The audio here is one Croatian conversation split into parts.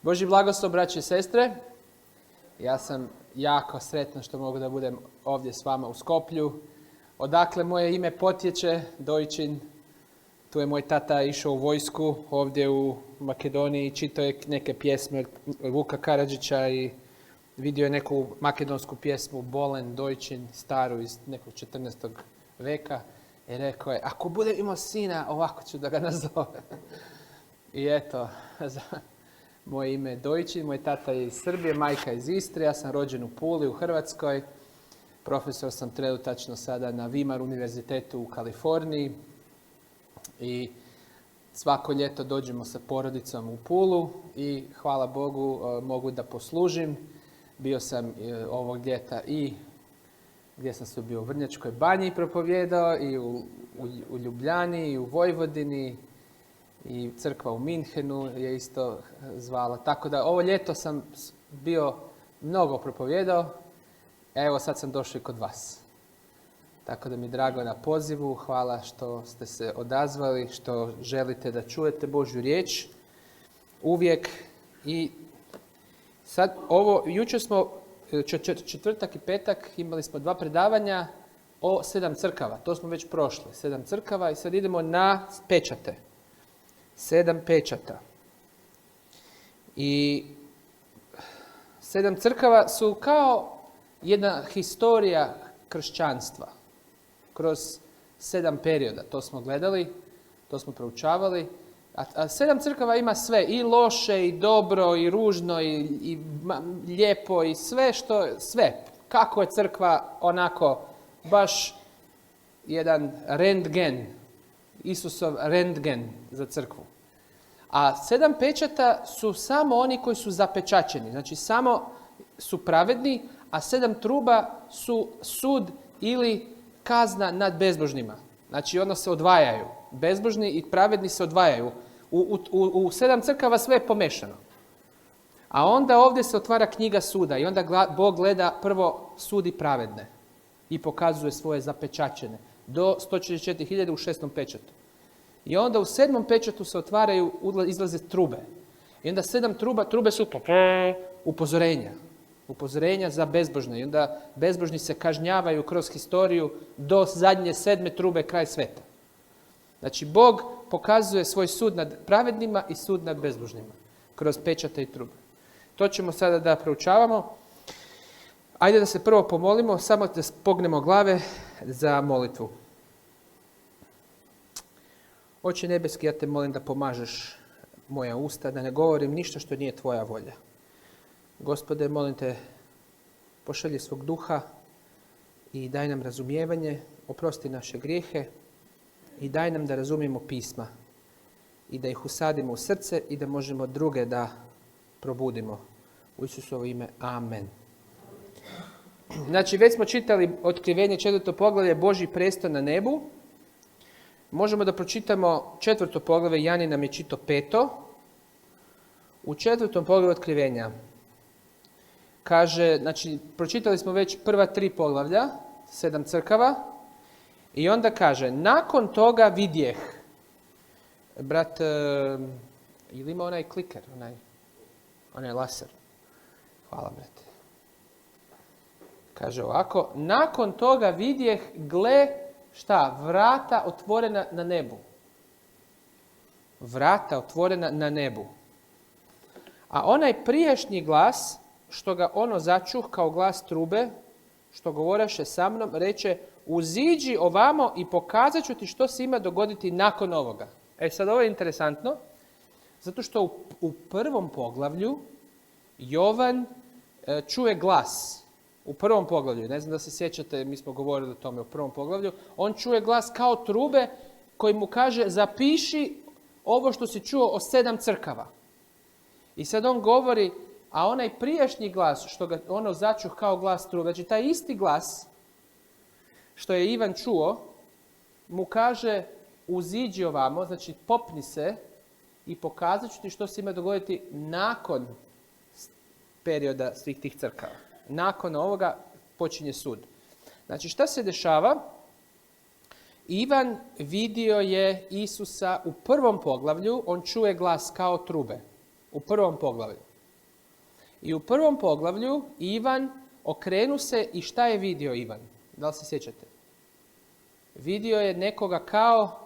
Božji blagoslov, braće i sestre. Ja sam jako sretan što mogu da budem ovdje s vama u Skoplju. Odakle moje ime potječe, Dojčin. Tu je moj tata išao u vojsku ovdje u Makedoniji. Čitao je neke pjesme od Vuka Karadžića i vidio je neku makedonsku pjesmu Bolen, Dojčin, staru iz nekog 14. veka. I rekao je, ako budem imao sina, ovako ću da ga nazovem. I eto, moje ime je Dojčin, moj tata je iz Srbije, majka iz Istre, ja sam rođen u Puli u Hrvatskoj. Profesor sam trenutačno sada na Weimar univerzitetu u Kaliforniji. I svako ljeto dođemo sa porodicom u Pulu i hvala Bogu mogu da poslužim. Bio sam ovog ljeta i gdje sam se bio u Vrnjačkoj banji propovjedao i u Ljubljani i u Vojvodini i crkva u Minhenu je isto zvala. Tako da ovo ljeto sam bio mnogo propovjedao, a evo sad sam došao i kod vas. Tako da mi je drago na pozivu, hvala što ste se odazvali, što želite da čujete Božju riječ uvijek. I sad ovo, jučer smo, četvrtak i petak, imali smo 2 predavanja o 7 crkava. To smo već prošli, 7 crkava i sad idemo na pečate. 7 pečata. I 7 crkava su kao jedna historija kršćanstva. Kroz 7 perioda. To smo gledali, to smo proučavali. A 7 crkava ima sve. I loše, i dobro, i ružno, i lijepo, i sve što... Sve. Kako je crkva onako baš jedan rentgen. Isusov rentgen za crkvu. A 7 pečata su samo oni koji su zapečaćeni. Znači samo su pravedni, a 7 truba su sud ili kazna nad bezbožnima. Znači ono se odvajaju. Bezbožni i pravedni se odvajaju. U 7 crkava sve je pomešano. A onda ovdje se otvara knjiga suda i onda Bog gleda prvo sudi pravedne i pokazuje svoje zapečaćene. Do 144.000 u 6. pečatu. I onda u 7. pečatu se otvaraju, izlaze trube. I onda 7 trube su upozorenja. Upozorenja za bezbožne. I onda bezbožni se kažnjavaju kroz historiju do zadnje 7. trube, kraj sveta. Znači, Bog pokazuje svoj sud nad pravednima i sud nad bezbožnima. Kroz pečate i trube. To ćemo sada da proučavamo. Ajde da se prvo pomolimo, samo da pognemo glave za molitvu. Oče nebeski, ja te molim da pomažeš moja usta, da ne govorim ništa što nije tvoja volja. Gospode, molim te, pošalji svog duha i daj nam razumijevanje, oprosti naše grijehe i daj nam da razumijemo pisma i da ih usadimo u srce i da možemo druge da probudimo. U Isusovo ime, amen. Znači, već smo čitali Otkrivenje 4. poglavlje, Božji prestol na nebu. Možemo da pročitamo 4. poglavlje, Jani nam je čitao 5. U 4. poglavlju Otkrivenja kaže, znači, pročitali smo već prva 3 poglavlja, 7 crkava, i onda kaže, nakon toga vidjeh, brat, ili ima onaj kliker, onaj laser? Hvala, brate. Kaže ovako, nakon toga vidjeh, gle, šta? Vrata otvorena na nebu. Vrata otvorena na nebu. A onaj prijašnji glas, što ga ono začuh kao glas trube, što govoreše sa mnom, reče, uziđi ovamo i pokazat ću ti što se ima dogoditi nakon ovoga. Sad ovo je interesantno, zato što u prvom poglavlju Jovan čuje glas. U prvom poglavlju, ne znam da se sjećate, mi smo govorili o tome u prvom poglavlju, on čuje glas kao trube koji mu kaže zapiši ovo što si čuo o 7 crkava. I sad on govori, a onaj prijašnji glas što ga ono začuh kao glas trube, znači taj isti glas što je Ivan čuo, mu kaže uziđi ovamo, znači popni se i pokazat ću ti što se ima dogoditi nakon perioda svih tih crkava. Nakon ovoga počinje sud. Znači šta se dešava? Ivan vidio je Isusa u prvom poglavlju, on čuje glas kao trube. U prvom poglavlju. I u prvom poglavlju Ivan okrenu se i šta je vidio Ivan? Da li se sjećate? Vidio je nekoga kao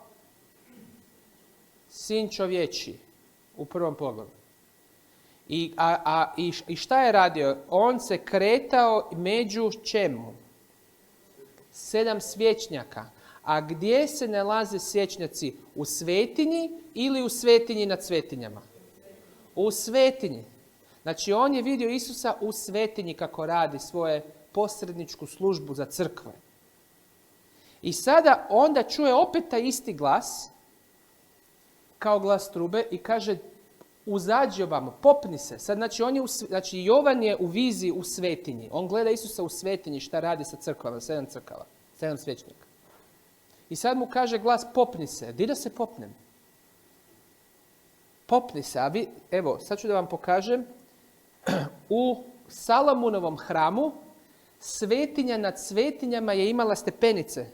sin čovječiji u prvom poglavlju. I šta je radio? On se kretao među čemu? 7 svječnjaka. A gdje se nalaze svječnjaci? U svetinji ili u svetinji nad svetinjama? U svetinji. Znači on je vidio Isusa u svetinji kako radi svoju posredničku službu za crkve. I sada onda čuje opet taj isti glas, kao glas trube, i kaže uzađi ovamo, popni se. Sad, znači Jovan je u viziji u svetinji. On gleda Isusa u svetinji šta radi sa crkvama, 7 crkava, 7 svečnika. I sad mu kaže glas popni se. Di da se popnem? Popni se. A vi, evo, sad ću da vam pokažem. U Salamunovom hramu svetinja nad svetinjama je imala stepenice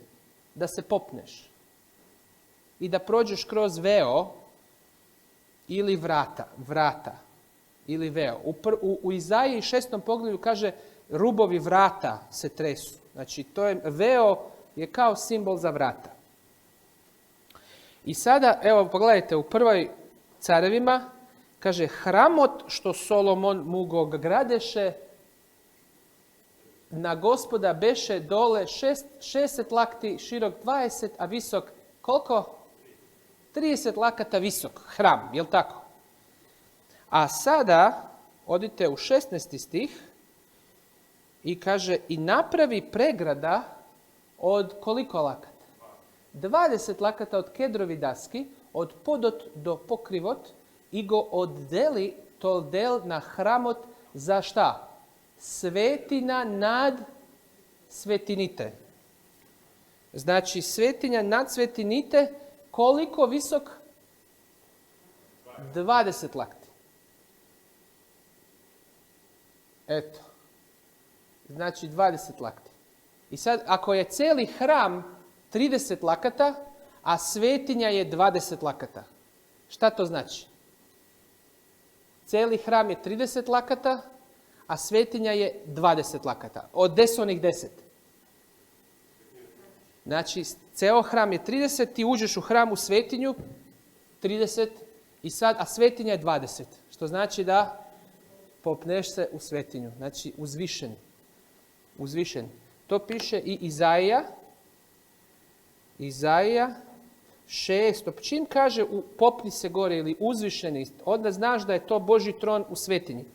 da se popneš i da prođeš kroz veo ili vrata ili veo. U Izaiji 6. poglavlju kaže rubovi vrata se tresu. Znači veo je kao simbol za vrata. I sada, evo pogledajte, u prvoj Carevima kaže hramot što Solomon mu go gradeše na Gospoda beše dole 60 lakti, širok 20, a visok koliko? 30 lakata visok hram, jel tako? A sada odite u 16. stih i kaže i napravi pregrada od koliko lakata? 20 lakata od kedrovi daski, od podot do pokrivot i go oddeli to del na hramot za šta? Svetina nad svetinite. Znači svetinja nad svetinite koliko visok? 20 lakti. Eto. Znači 20 lakti. I sad ako je cijeli hram 30 lakata, a svetinja je 20 lakata. Šta to znači? Cijeli hram je 30 lakata, a svetinja je 20 lakata. Od 10 onih 10. Znači, ceo hram je 30, ti uđeš u hram u svetinju, 30, a svetinja je 20. Što znači da popneš se u svetinju. Znači, uzvišen. Uzvišen. To piše i Izaija 6. Čim kaže popni se gore ili uzvišeni, onda znaš da je to Božji tron u svetinji.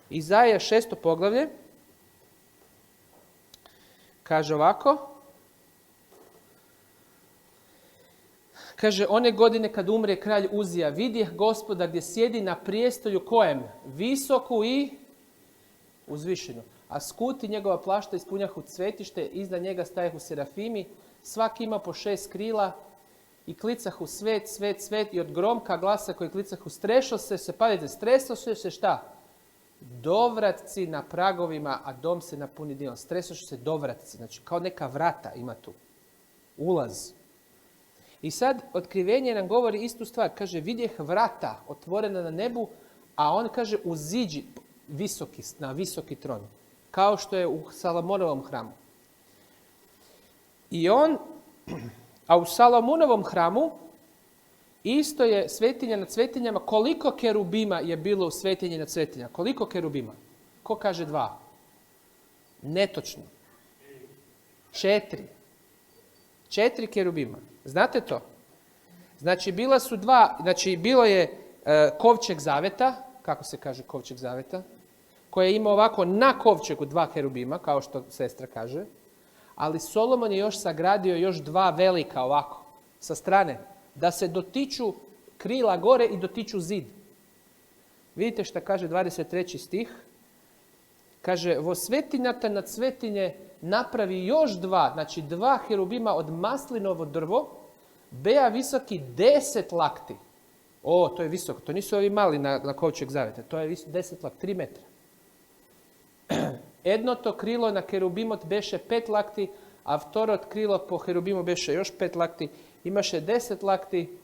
Izaija 6. poglavlje kaže ovako. Kaže, one godine kad umre kralj Uzija, vidjeh Gospoda gdje sjedi na prijestolju kojem? Visoku i uzvišenu. A skuti njegova plašta ispunjahu cvetište, iznad njega stajehu serafimi, svaki ima po 6 krila i klicahu svet, svet, svet i od gromka glasa koji klicahu strešo se, pazite, streso se šta? Dovratci na pragovima, a dom se napuni dilom. Stresoše se dovratci, znači kao neka vrata ima tu. Ulaz. I sad otkrivenje nam govori istu stvar. Kaže, vidjeh vrata otvorena na nebu, a on kaže uziđi na visoki tron. Kao što je u Salomonovom hramu. A u Salomonovom hramu isto je svetinja nad svetinjama. Koliko kerubima je bilo u svetinji nad svetinjama? Koliko kerubima? Ko kaže 2? Netočno. 4. 4 kerubima. Znate to? Znači, bila su 2, znači bilo je kovčeg zaveta, kako se kaže kovčeg zaveta, koji je imao ovako na kovčegu 2 kerubima, kao što sestra kaže, ali Solomon je još sagradio još 2 velika ovako, sa strane, da se dotiču krila gore i dotiču zid. Vidite šta kaže 23. stih? Kaže, vo svetinjata nad svetinje napravi još 2, znači 2 herubima od maslinovo drvo, beja visoki 10 lakti. O, to je visoko, to nisu ovi mali na kovčeg zaveta, to je 10 lakti, 3 metra. Jedno to krilo na kerubimot beše 5 lakti, a vtorot krilo po herubimu beše još 5 lakti. Imaše 10 lakti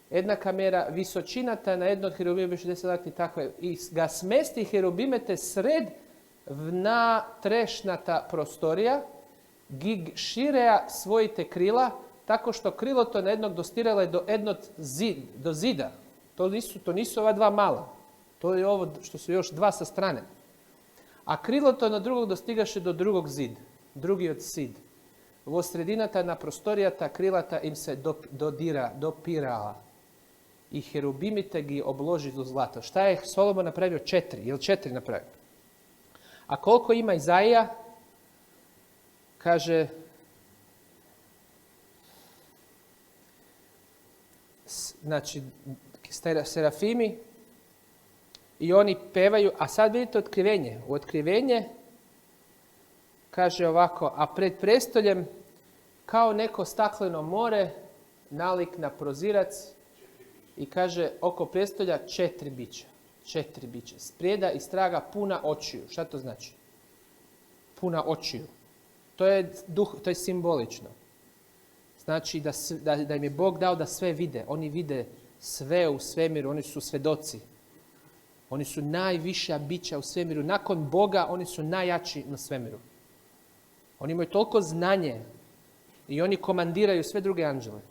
jednaka mjera visočina, ta na jedno od herubima biše 10 lakti, tako je. I ga smesti herubimete sred vna trešnata prostorija, gig šireja svojite krila, tako što krilo to na jednog dostirale do zida. To nisu ova dva mala. To je ovo što su još dva sa strane. A krilo to na drugog dostigaše do drugog zid. Drugi od zid. Vo sredinata na prostorijata krilata im se dopirala. I herubimite gi obloži do zlata. Šta je Solomon napravio? 4. Jel 4 napravio? A koliko ima Izaija? Kaže, znači, serafimi i oni pevaju, a sad vidite otkrivenje. U otkrivenje kaže ovako, a pred prestoljem kao neko stakleno more, nalik na prozirac i kaže oko prestolja 4 bića. 4 bića. Sprijeda i straga puna očiju. Šta to znači? Puna očiju. To je simbolično. Znači da im je Bog dao da sve vide. Oni vide sve u svemiru, oni su svedoci. Oni su najviša bića u svemiru. Nakon Boga oni su najjači na svemiru. Oni imaju toliko znanje i oni komandiraju sve druge anđele.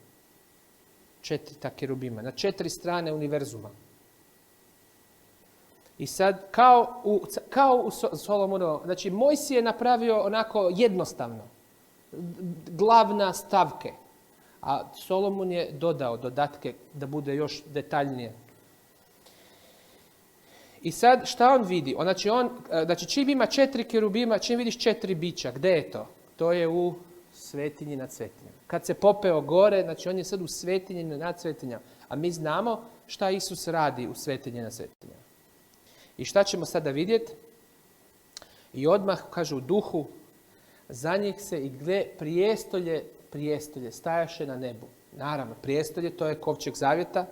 4 ta kerubima, na 4 strane univerzuma. I sad, kao u Solomonovom, znači Mojsije je napravio onako jednostavno, glavna stavke, a Solomon je dodao dodatke da bude još detaljnije. I sad, šta on vidi? Znači, čim ima 4 kerubima, čim vidiš 4 bića, gdje je to? To je u svetinji nad svetinjama. Kad se popeo gore, znači on je sad u svetinji nad svetinjama. A mi znamo šta Isus radi u svetinji nad svetinjama. I šta ćemo sada vidjeti? I odmah, kaže u duhu, za njih se i gle prijestolje stajaše na nebu. Naravno, prijestolje, to je kovčeg zavjeta.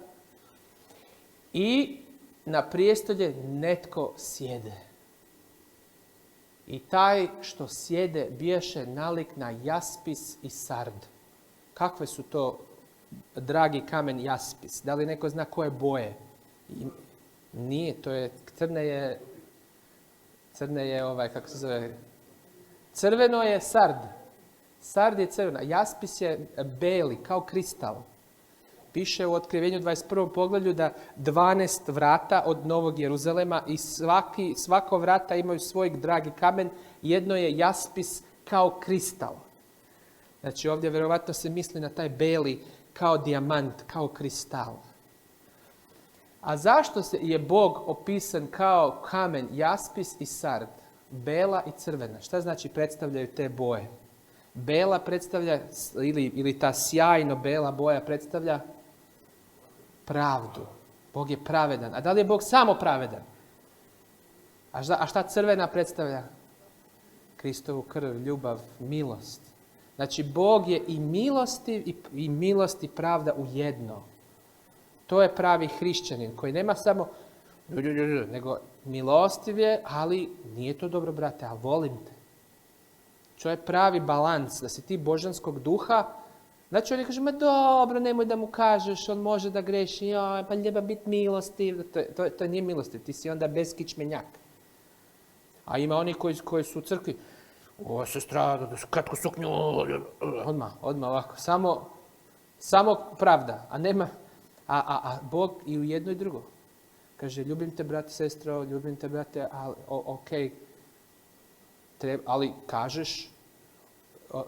I na prijestolje netko sjede. I taj što sjede bijaše nalik na jaspis i sard. Kakve su to, dragi kamen, jaspis? Da li neko zna koje boje? Nije, to je, crne je kako se zove, crveno je sard. Sard je crvena, jaspis je beli, kao kristal. Piše u Otkrivenju 21. poglavlju da 12 vrata od Novog Jeruzalema i svako vrata imaju svoj dragi kamen. Jedno je jaspis kao kristal. Znači ovdje vjerovatno se misli na taj beli kao dijamant, kao kristal. A zašto je Bog opisan kao kamen, jaspis i sard? Bela i crvena. Šta znači predstavljaju te boje? Bela predstavlja, ili ta sjajno bela boja predstavlja pravdu. Bog je pravedan. A da li je Bog samo pravedan? A šta crvena predstavlja? Kristovu krv, ljubav, milost. Znači Bog je i milostiv i milost i pravda u jedno. To je pravi hrišćanin koji nema samo nego milostiv je, ali nije to dobro, brate, ali volim te. To je pravi balans, da si ti božanskog duha. Znači oni kažu, ma dobro, nemoj da mu kažeš, on može da greši, pa ljeba biti milostiv. To nije milostiv, ti si onda beskičmenjak. A ima oni koji su u crkvi, o, sestra, kratko suknju, odmah ovako, samo pravda, a nema, a Bog i u jedno i drugo. Kaže, ljubim te, brate, sestro, ljubim te, brate, ali, okej, ali kažeš,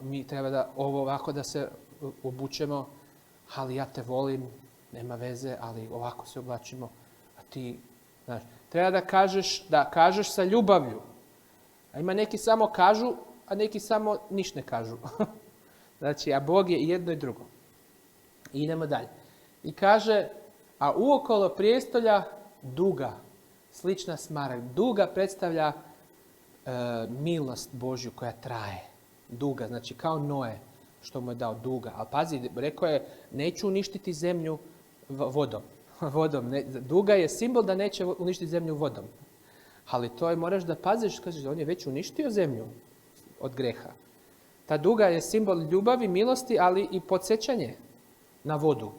mi treba da ovako da se obučemo, ali ja te volim, nema veze, ali ovako se oblačimo, a ti, znaš, treba da kažeš sa ljubavlju. A ima neki samo kažu, a neki samo niš ne kažu. Znači, a Bog je i jedno i drugo. I idemo dalje. I kaže, a uokolo prijestolja duga, slična smaragd. Duga predstavlja milost Božju koja traje. Duga, znači kao Noe što mu je dao duga. Ali pazi, rekao je, neću uništiti zemlju vodom. Duga je simbol da neće uništiti zemlju vodom. Ali to je, moraš da paziš, kažeš, on je već uništio zemlju od greha. Ta duga je simbol ljubavi, milosti, ali i podsjećanje na vodu.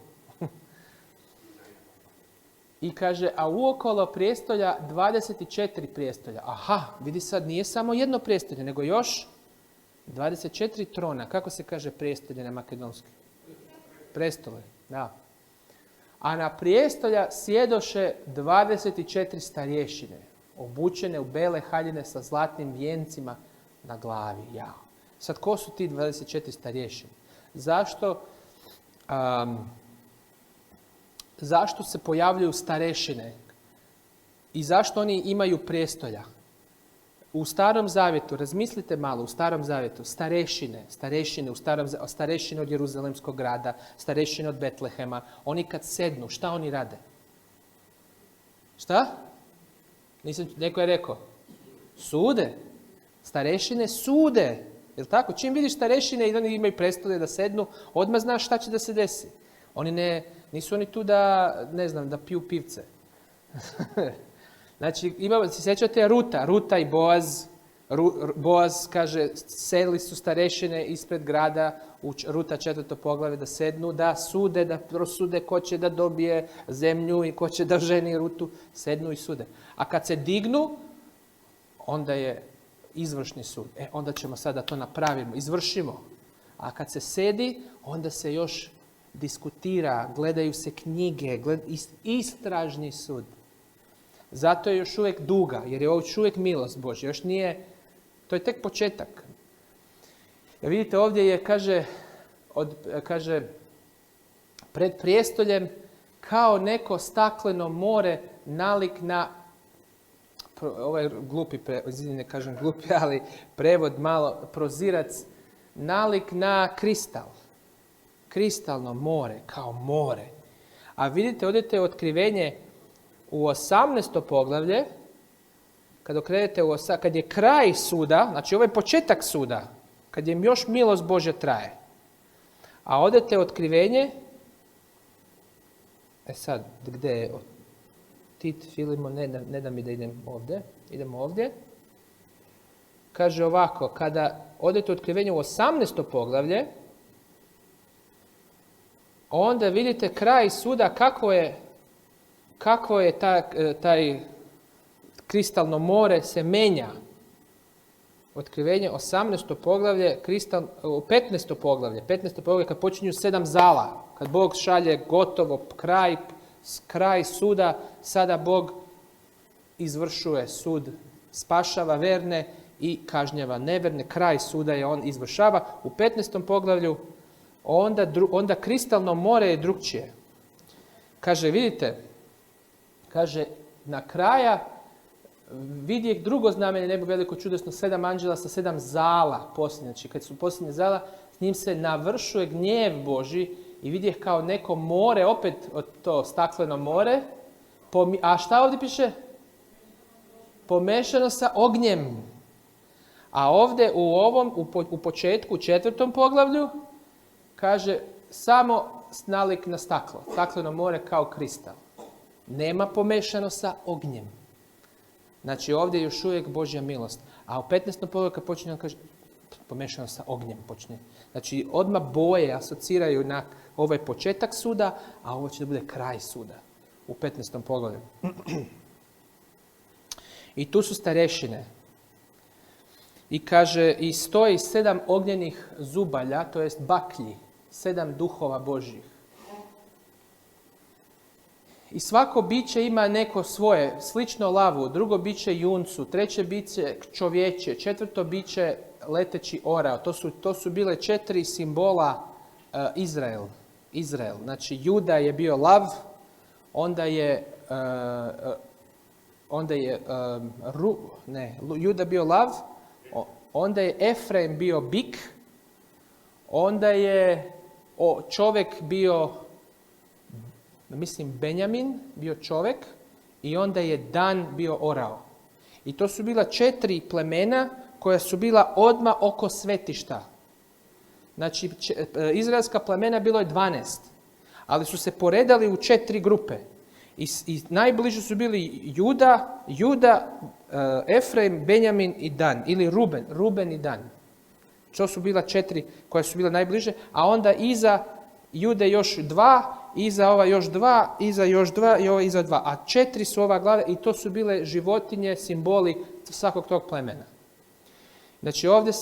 I kaže, a uokolo prijestolja 24 prijestolja. Aha, vidi sad, nije samo jedno prijestolje, nego još 24 trona. Kako se kaže prijestolje na makedonski? Prestole, da. A na prijestolja sjedoše 24 starješine, obučene u bele haljine sa zlatnim vijencima na glavi. Jao. Sad, ko su ti 24 starješine? Zašto se pojavljuju starešine? I zašto oni imaju prijestolja? U Starom Zavjetu, razmislite malo, u Starom Zavjetu, starešine od Jeruzalemskog grada, starešine od Betlehema, oni kad sednu, šta oni rade? Šta? Neko je rekao? Sude. Starešine sude. Jel tako? Čim vidiš starešine i oni imaju prestolje da sednu, odmah znaš šta će da se desi. Nisu oni tu da piju pivce. Znači, se sjećate Ruta i Boaz. Boaz kaže, sedli su starešine ispred grada u Ruta 4. poglavlje da sednu, da sude, da prosude ko će da dobije zemlju i ko će da ženi Rutu. Sednu i sude. A kad se dignu, onda je izvršni sud. Onda ćemo sada to napravimo, izvršimo. A kad se sedi, onda se još diskutira, gledaju se knjige, istražni sud. Zato je još uvijek duga, jer je još uvijek milost Božja. Još nije, to je tek početak. Jer vidite, ovdje je, kaže, pred prijestoljem kao neko stakleno more nalik na, ovaj glupi, ne kažem glupi, ali prevod malo, prozirac, nalik na kristal. Kristalno more, kao more. A vidite, odete otkrivenje u 18. poglavlje, kad okrenete kad je kraj suda, znači ovo je početak suda, kad je još milost Božja traje. A odete otkrivenje, sad, gdje je Tit, Filimo, ne da mi da idemo ovdje. Kaže ovako, kada odete otkrivenje u 18. poglavlje, onda vidite kraj suda kako je taj kristalno more se menja. Otkrivenje 18. poglavlje, 15. poglavlje kad počinju 7 zala, kad Bog šalje gotovo kraj suda, sada Bog izvršuje sud, spašava verne i kažnjava neverne, kraj suda je on izvršava. U 15. poglavlju onda kristalno more je drugčije. Kaže, vidite, na kraja vidjeh drugo znamenje nebo veliko čudesno, 7 anđela sa 7 zala posljednje. Znači, kad su posljednje zala, s njim se navršuje gnjev Božji i vidjeh kao neko more, opet to stakleno more. A šta ovdje piše? Pomešano sa ognjem. A ovdje u početku, u 4. poglavlju, kaže samo nalik na staklo. Stakleno more kao kristal. Nema pomešano sa ognjem. Znači ovdje je još uvijek Božja milost. A u 15. poglavlju kad počinje, on kaže pomešano sa ognjem počne. Znači odmah boje asociraju na ovaj početak suda, a ovo će da bude kraj suda. U 15. poglavlju. I tu su starešine. I kaže, i stoji 7 ognjenih zubalja, to jest baklji, 7 duhova Božjih. I svako biće ima neko svoje, slično lavu, drugo biće juncu, treće biće čovječe, četvrto biće leteći orao. To su bile 4 simbola Izrael. Znači Juda je bio lav, Juda bio lav, onda je Efraim bio bik, onda je čovjek bio, Benjamin bio čovjek i onda je Dan bio orao. I to su bila 4 plemena koja su bila odmah oko svetišta. Znači, izraelska plemena bilo je 12, ali su se poredali u 4 grupe. I najbliži su bili Juda, Efraim, Benjamin i Dan, ili Ruben i Dan. To su bila 4 koja su bila najbliže, a onda iza Jude još 2, iza ova još 2, iza još 2 i ova iza 2. A 4 su ova glave i to su bile životinje, simboli svakog tog plemena. Znači ovdje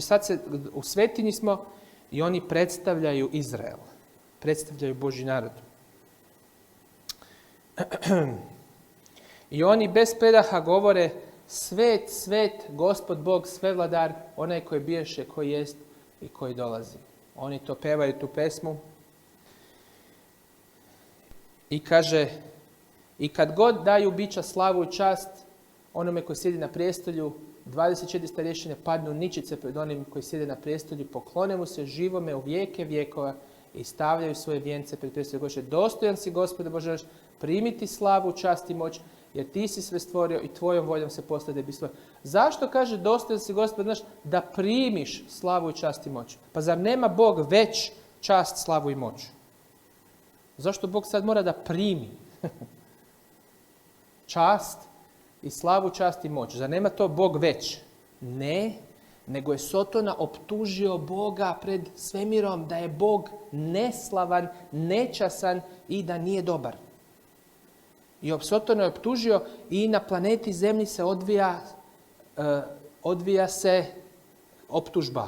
sad u svetinji smo i oni predstavljaju Izrael. Predstavljaju Božji narod. I oni bez predaha govore svet, svet, Gospod Bog, svevladar, onaj koji biješe, koji jest i koji dolazi. Oni to pevaju, tu pesmu. I kaže, i kad god daju bića slavu i čast onome koji sjedi na prijestolju, 24 starješine padnu ničice pred onim koji sjede na prijestolju, poklone mu se živome u vijeke vjekova i stavljaju svoje vijence pred prijestolju. Kaže, dostojan si, Gospode Bože naš, primiti slavu, čast i moć, jer ti si sve stvorio i tvojom voljom se postaje da bi stvorio. Zašto kaže dostojan si, Gospode naš, da primiš slavu i čast i moć? Pa zar nema Bog već čast, slavu i moć? Zašto Bog sad mora da primi čast i slavu, čast i moć? Zar nema to Bog već? Ne, nego je Sotona optužio Boga pred svemirom da je Bog neslavan, nečasan i da nije dobar. I Sotona je optužio i na planeti Zemlji se odvija se optužba.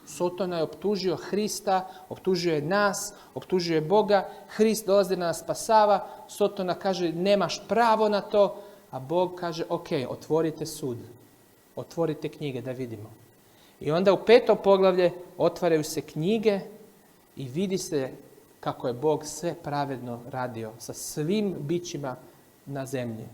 Sotona je optužio Hrista, optužio je nas, optužio je Boga. Hrist dolazi da nas spasava. Sotona kaže nemaš pravo na to, a Bog kaže ok, otvorite sud. Otvorite knjige da vidimo. I onda u 5. poglavlje otvaraju se knjige i vidi se kako je Bog sve pravedno radio sa svim bićima na zemlji.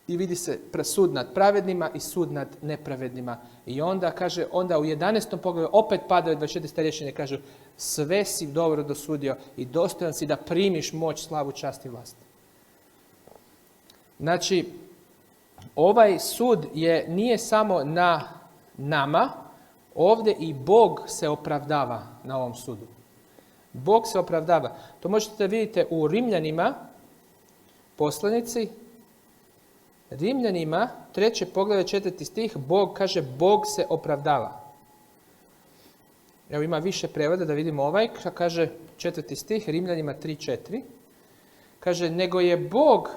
I vidi se sud nad pravednima i sud nad nepravednima. I onda kaže, onda u 11. poglavlju opet padaju 24 starješine i kažu sve si dobro dosudio i dostojan si da primiš moć, slavu, čast i vlast. Znači, ovaj sud nije samo na nama, ovdje i Bog se opravdava na ovom sudu. Bog se opravdava. To možete vidjeti u Rimljanima, poslanici, Rimljanima, 3. poglavlje 4. stih, Bog kaže, Bog se opravdava. Evo ima više prevoda da vidimo ovaj, kaže 4. stih, Rimljanima 3.4. Kaže, nego je Bog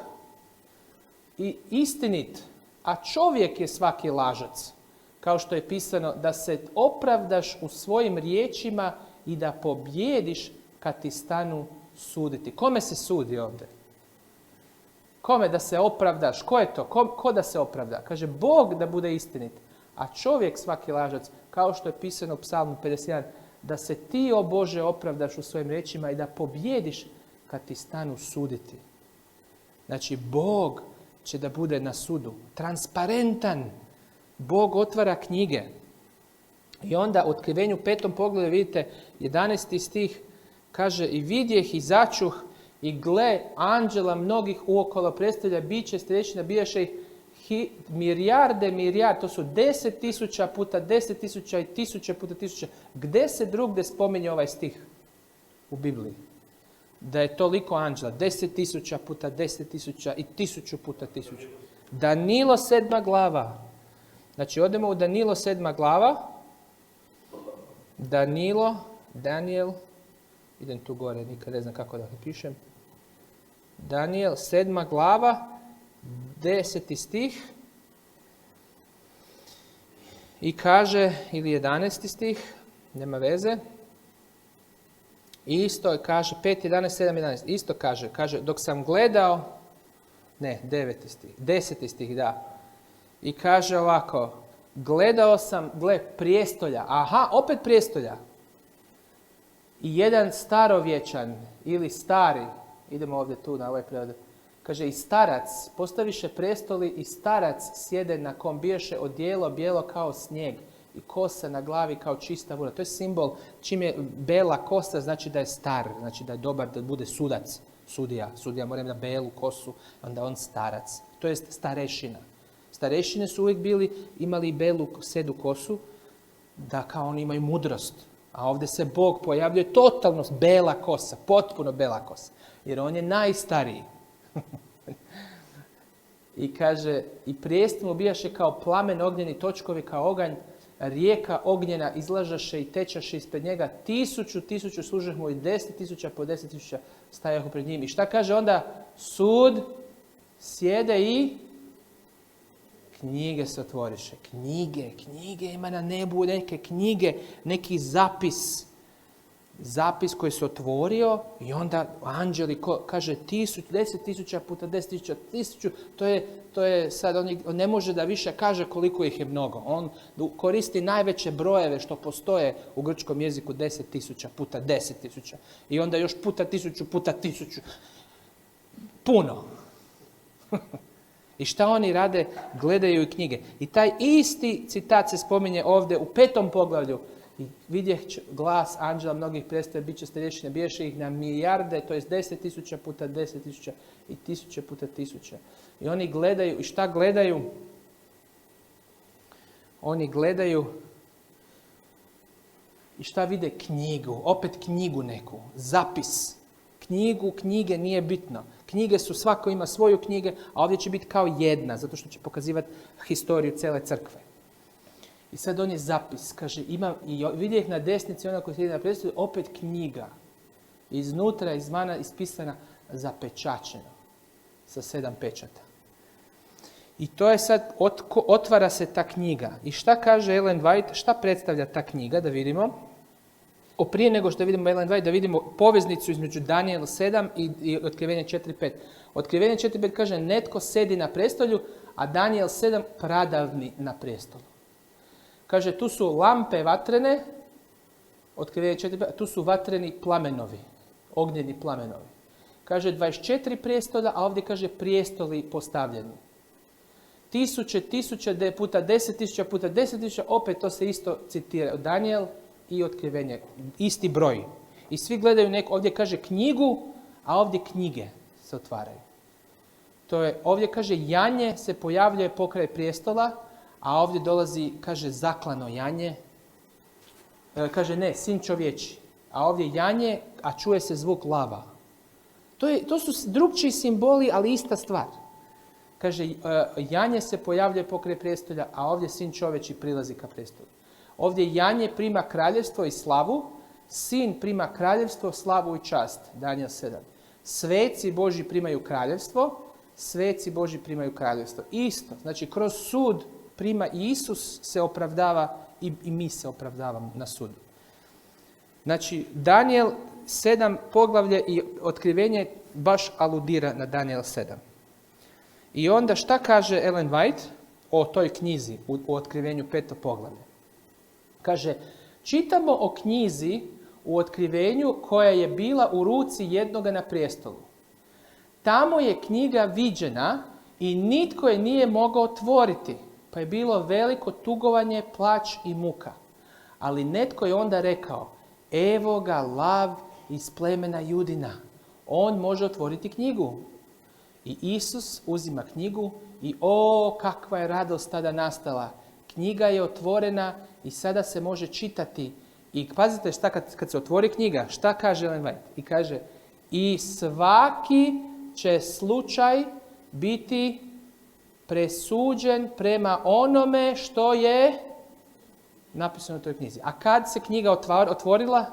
i istinit, a čovjek je svaki lažac. Kao što je pisano, da se opravdaš u svojim riječima i da pobjediš kad ti stanu suditi. Kome se sudi ovdje? Kome da se opravdaš? Ko je to? Ko da se opravda? Kaže, Bog da bude istinit, a čovjek svaki lažac, kao što je pisano u Psalmu 51, da se ti, o Bože, opravdaš u svojim riječima i da pobjediš kad ti stanu suditi. Znači, Bog će da bude na sudu. Transparentan. Bog otvara knjige. I onda u Otkrivenju 5. poglavlju vidite 11. stih kaže i vidjeh i začuh i gle anđela mnogih uokolo predstavlja biće starješina bijaše ih milijarde, to su 10.000 puta 10.000 i 1000 puta 1000. Gdje se drugdje spominje ovaj stih u Bibliji? Da je toliko anđela, 10.000 puta 10.000 i 1000 puta 1000. Danilo 7. glava. Znači, odemo u Danilo 7. glava. Daniel, idem tu gore, nikad ne znam kako da pišem. Daniel 7. glava, 10. stih. I kaže, ili 11. stih, nema veze. Isto kaže, 5, 11, 7, 11. Isto kaže, dok sam gledao, ne, 9. stih, 10. stih, da. I kaže ovako, gledao sam, prijestolja. Aha, opet prijestolja. I jedan starovječan ili stari, idemo ovdje tu na ovaj prevod, kaže i starac, postaviše prestoli i starac sjede na kom biješe odijelo bijelo kao snijeg i kosa na glavi kao čista vuna. To je simbol, čim je bela kosa znači da je star, znači da je dobar, da bude sudac, sudija mora imati belu kosu, onda on starac, to je starešina. Starešine su uvijek imali belu sedu kosu, da kao oni imaju mudrost. A ovdje se Bog pojavljuje totalno bela kosa, potpuno bela kosa. Jer on je najstariji. I kaže, i prijestol mu bijaše kao plamen ognjeni, točkovi kao oganj rijeka ognjena izlažaše i tečaše ispred njega, 1000 služih mu i 10.000 po 10.000 stajahu pred njim. I šta kaže onda? Sud, sjede i knjige se otvoriše. Knjige, ima na nebu neke knjige, neki zapis koji se otvorio i onda anđeli kaže 10.000 puta 10.000, 1000, to je sad, on ne može da više kaže koliko ih je mnogo. On koristi najveće brojeve što postoje u grčkom jeziku, 10.000 puta 10.000 i onda još puta 1000 puta 1000. Puno. I šta oni rade? Gledaju i knjige. I taj isti citat se spominje ovdje u 5. poglavlju. I vidjeh glas anđela mnogih predstaje, bit će starješine, biješe ih na milijarde, to je 10.000 puta 10.000 i 1000 puta 1000. I oni gledaju, i šta gledaju? Oni gledaju i šta vide? Knjigu, opet knjigu neku, zapis. Knjige nije bitno. Knjige su, svako ima svoju knjige, a ovdje će biti kao jedna, zato što će pokazivati historiju cijele crkve. I sad on je zapis, kaže, i vidje ih na desnici, ona koji sjedi na prestolu, opet knjiga. Iznutra, izvana, ispisana, zapečačeno, sa 7 pečata. I to je sad, otvara se ta knjiga. I šta kaže Ellen White, šta predstavlja ta knjiga, da vidimo? Prije nego što vidimo Ellen White, da vidimo poveznicu između Daniel 7 i Otkrivenje 4.5. Otkrivenje 4.5 kaže, netko sedi na prestolju, a Daniel 7 pradavni na prestolu. Kaže, tu su lampe vatrene, Otkrivenje 4.5, tu su vatreni plamenovi, ognjeni plamenovi. Kaže, 24 prijestolja, a ovdje kaže prijestoli postavljeni. 1000 puta 10.000 puta 10.000, opet to se isto citira. Daniel i Otkrivenje, isti broj. I svi gledaju ovdje kaže knjigu, a ovdje knjige se otvaraju. Ovdje kaže janje se pojavljuje pokraj prijestola, a ovdje dolazi, kaže, zaklano janje. Kaže, ne, sin čovječi. A ovdje janje, a čuje se zvuk lava. To su drugčiji simboli, ali ista stvar. Kaže, janje se pojavljuje pokraj prijestolja, a ovdje sin čovječi prilazi ka prijestolju. Ovdje janje prima kraljevstvo i slavu, sin prima kraljevstvo, slavu i čast. Daniel 7. Sveci Božji primaju kraljevstvo, sveci Božji primaju kraljevstvo. Isto, znači kroz sud prima i Isus se opravdava i mi se opravdavamo na sudu. Znači, Daniel 7 poglavlje i Otkrivenje baš aludira na Daniel 7. I onda šta kaže Ellen White o toj knjizi u Otkrivenju 5. poglavlje? Kaže, čitamo o knjizi u Otkrivenju koja je bila u ruci jednoga na prijestolu. Tamo je knjiga viđena i nitko je nije mogao otvoriti, pa je bilo veliko tugovanje, plać i muka. Ali netko je onda rekao, evo ga lav iz plemena Judina, on može otvoriti knjigu. I Isus uzima knjigu i kakva je radost tada nastala. Knjiga je otvorena i sada se može čitati. I pazite šta kad se otvori knjiga, šta kaže Ellen White? I kaže, i svaki će slučaj biti presuđen prema onome što je napisano u toj knjizi. A kad se knjiga otvorila?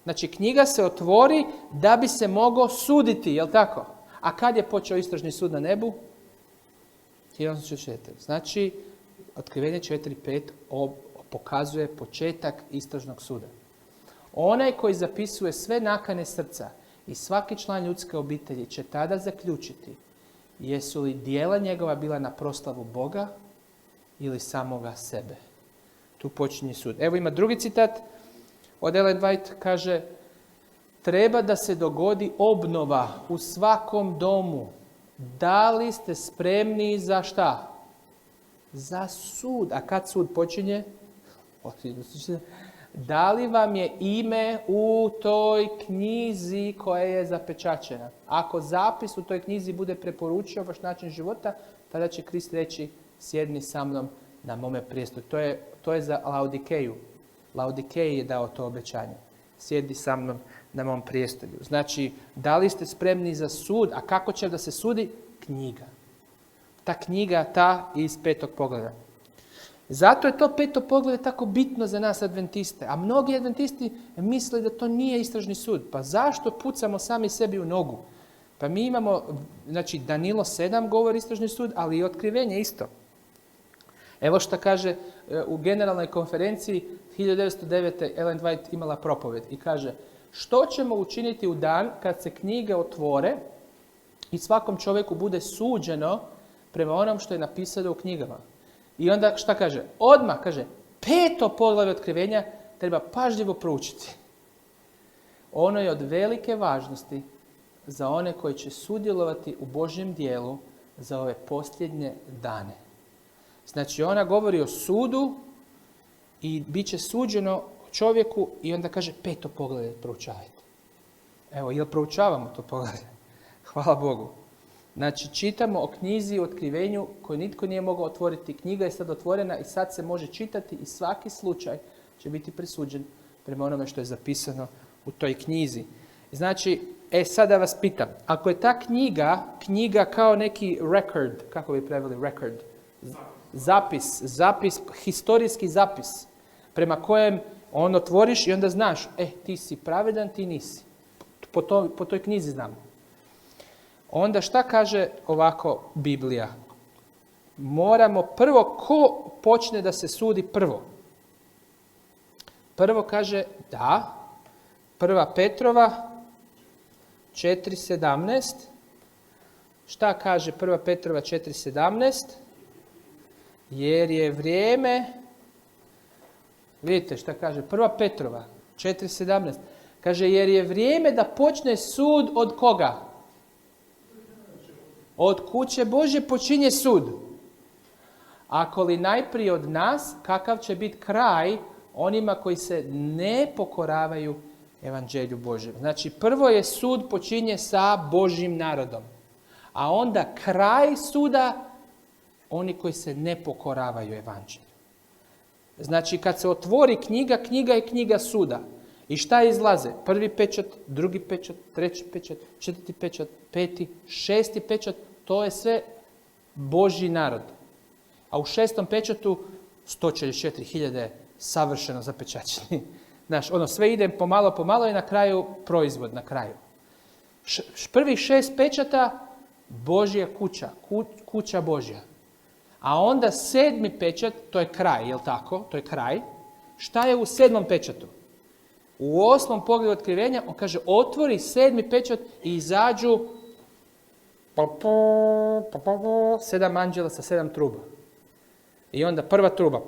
Znači, knjiga se otvori da bi se moglo suditi, jel tako? A kad je počeo istražni sud na nebu? 1844. Znači, Otkrivenje 4.5 pokazuje početak istražnog suda. Onaj koji zapisuje sve nakane srca i svaki član ljudske obitelji će tada zaključiti jesu li dijela njegova bila na proslavu Boga ili samoga sebe. Tu počinje sud. Evo ima drugi citat od Ellen White, kaže, treba da se dogodi obnova u svakom domu. Da li ste spremni za šta? Za sud. A kad sud počinje? Da li vam je ime u toj knjizi koja je zapečačena? Ako zapis u toj knjizi bude preporučio vaš način života, tada će Krist reći, sjedni sa mnom na mome prijestolju. To je za Laodikeju. Laodikeji je dao to obećanje. Sjedi sa mnom na mom prijestolju. Znači, da li ste spremni za sud? A kako će da se sudi? Knjiga. Ta knjiga, ta iz 5. poglavlja. Zato je to peto poglavlje tako bitno za nas adventiste. A mnogi adventisti misle da to nije istražni sud. Pa zašto pucamo sami sebi u nogu? Pa mi imamo, znači Danilo 7 govori istražni sud, ali i otkrivenje isto. Evo što kaže u generalnoj konferenciji 1909. Ellen White imala propoved i kaže: što ćemo učiniti u dan kad se knjige otvore i svakom čovjeku bude suđeno prema onom što je napisano u knjigama? I onda šta kaže? Odmah kaže, peto poglavlje otkrivenja treba pažljivo proučiti. Ono je od velike važnosti za one koji će sudjelovati u Božjem dijelu za ove posljednje dane. Znači ona govori o sudu i bit će suđeno čovjeku i onda kaže peto poglavlje proučavajte. Evo, jel proučavamo to poglavlje? Hvala Bogu. Znači čitamo o knjizi o otkrivenju koju nitko nije mogao otvoriti. Knjiga je sad otvorena i sad se može čitati i svaki slučaj će biti presuđen prema onome što je zapisano u toj knjizi. Znači, sada vas pitam, ako je ta knjiga kao neki record, kako bi preveli record? Zapis, historijski zapis, prema kojem on otvoriš i onda znaš, ti si pravedan, ti nisi. Po toj knjizi znamo. Onda šta kaže ovako Biblija? Moramo prvo, ko počne da se sudi prvo? Prvo kaže, da, 1. Petrova 4.17. Šta kaže 1. Petrova 4.17? Jer je vrijeme, vidite šta kaže 1. Petrova 4.17. Kaže, jer je vrijeme da počne sud od koga? Od kuće Božje počinje sud. Ako li najprije od nas, kakav će biti kraj onima koji se ne pokoravaju evanđelju Božjem. Znači, prvo je sud počinje sa Božjim narodom. A onda kraj suda, oni koji se ne pokoravaju evanđelju. Znači, kad se otvori knjiga, knjiga je knjiga suda. I šta izlaze? 1. pečat, 2. pečat, 3. pečat, 4. pečat, 5., 6. pečat, to je sve Božji narod. A u 6. pečatu 144.000 savršeno zapečaćeni. Znaš, sve ide pomalo i na kraju proizvod, na kraju. Prvih 6 pečata Božja kuća, kuća Božja. A onda 7. pečat, to je kraj, jel tako? To je kraj. Šta je u 7. pečatu? U 8. poglavlju otkrivenja on kaže otvori 7. pečat i izađu 7 anđela sa 7 truba. I onda prva truba,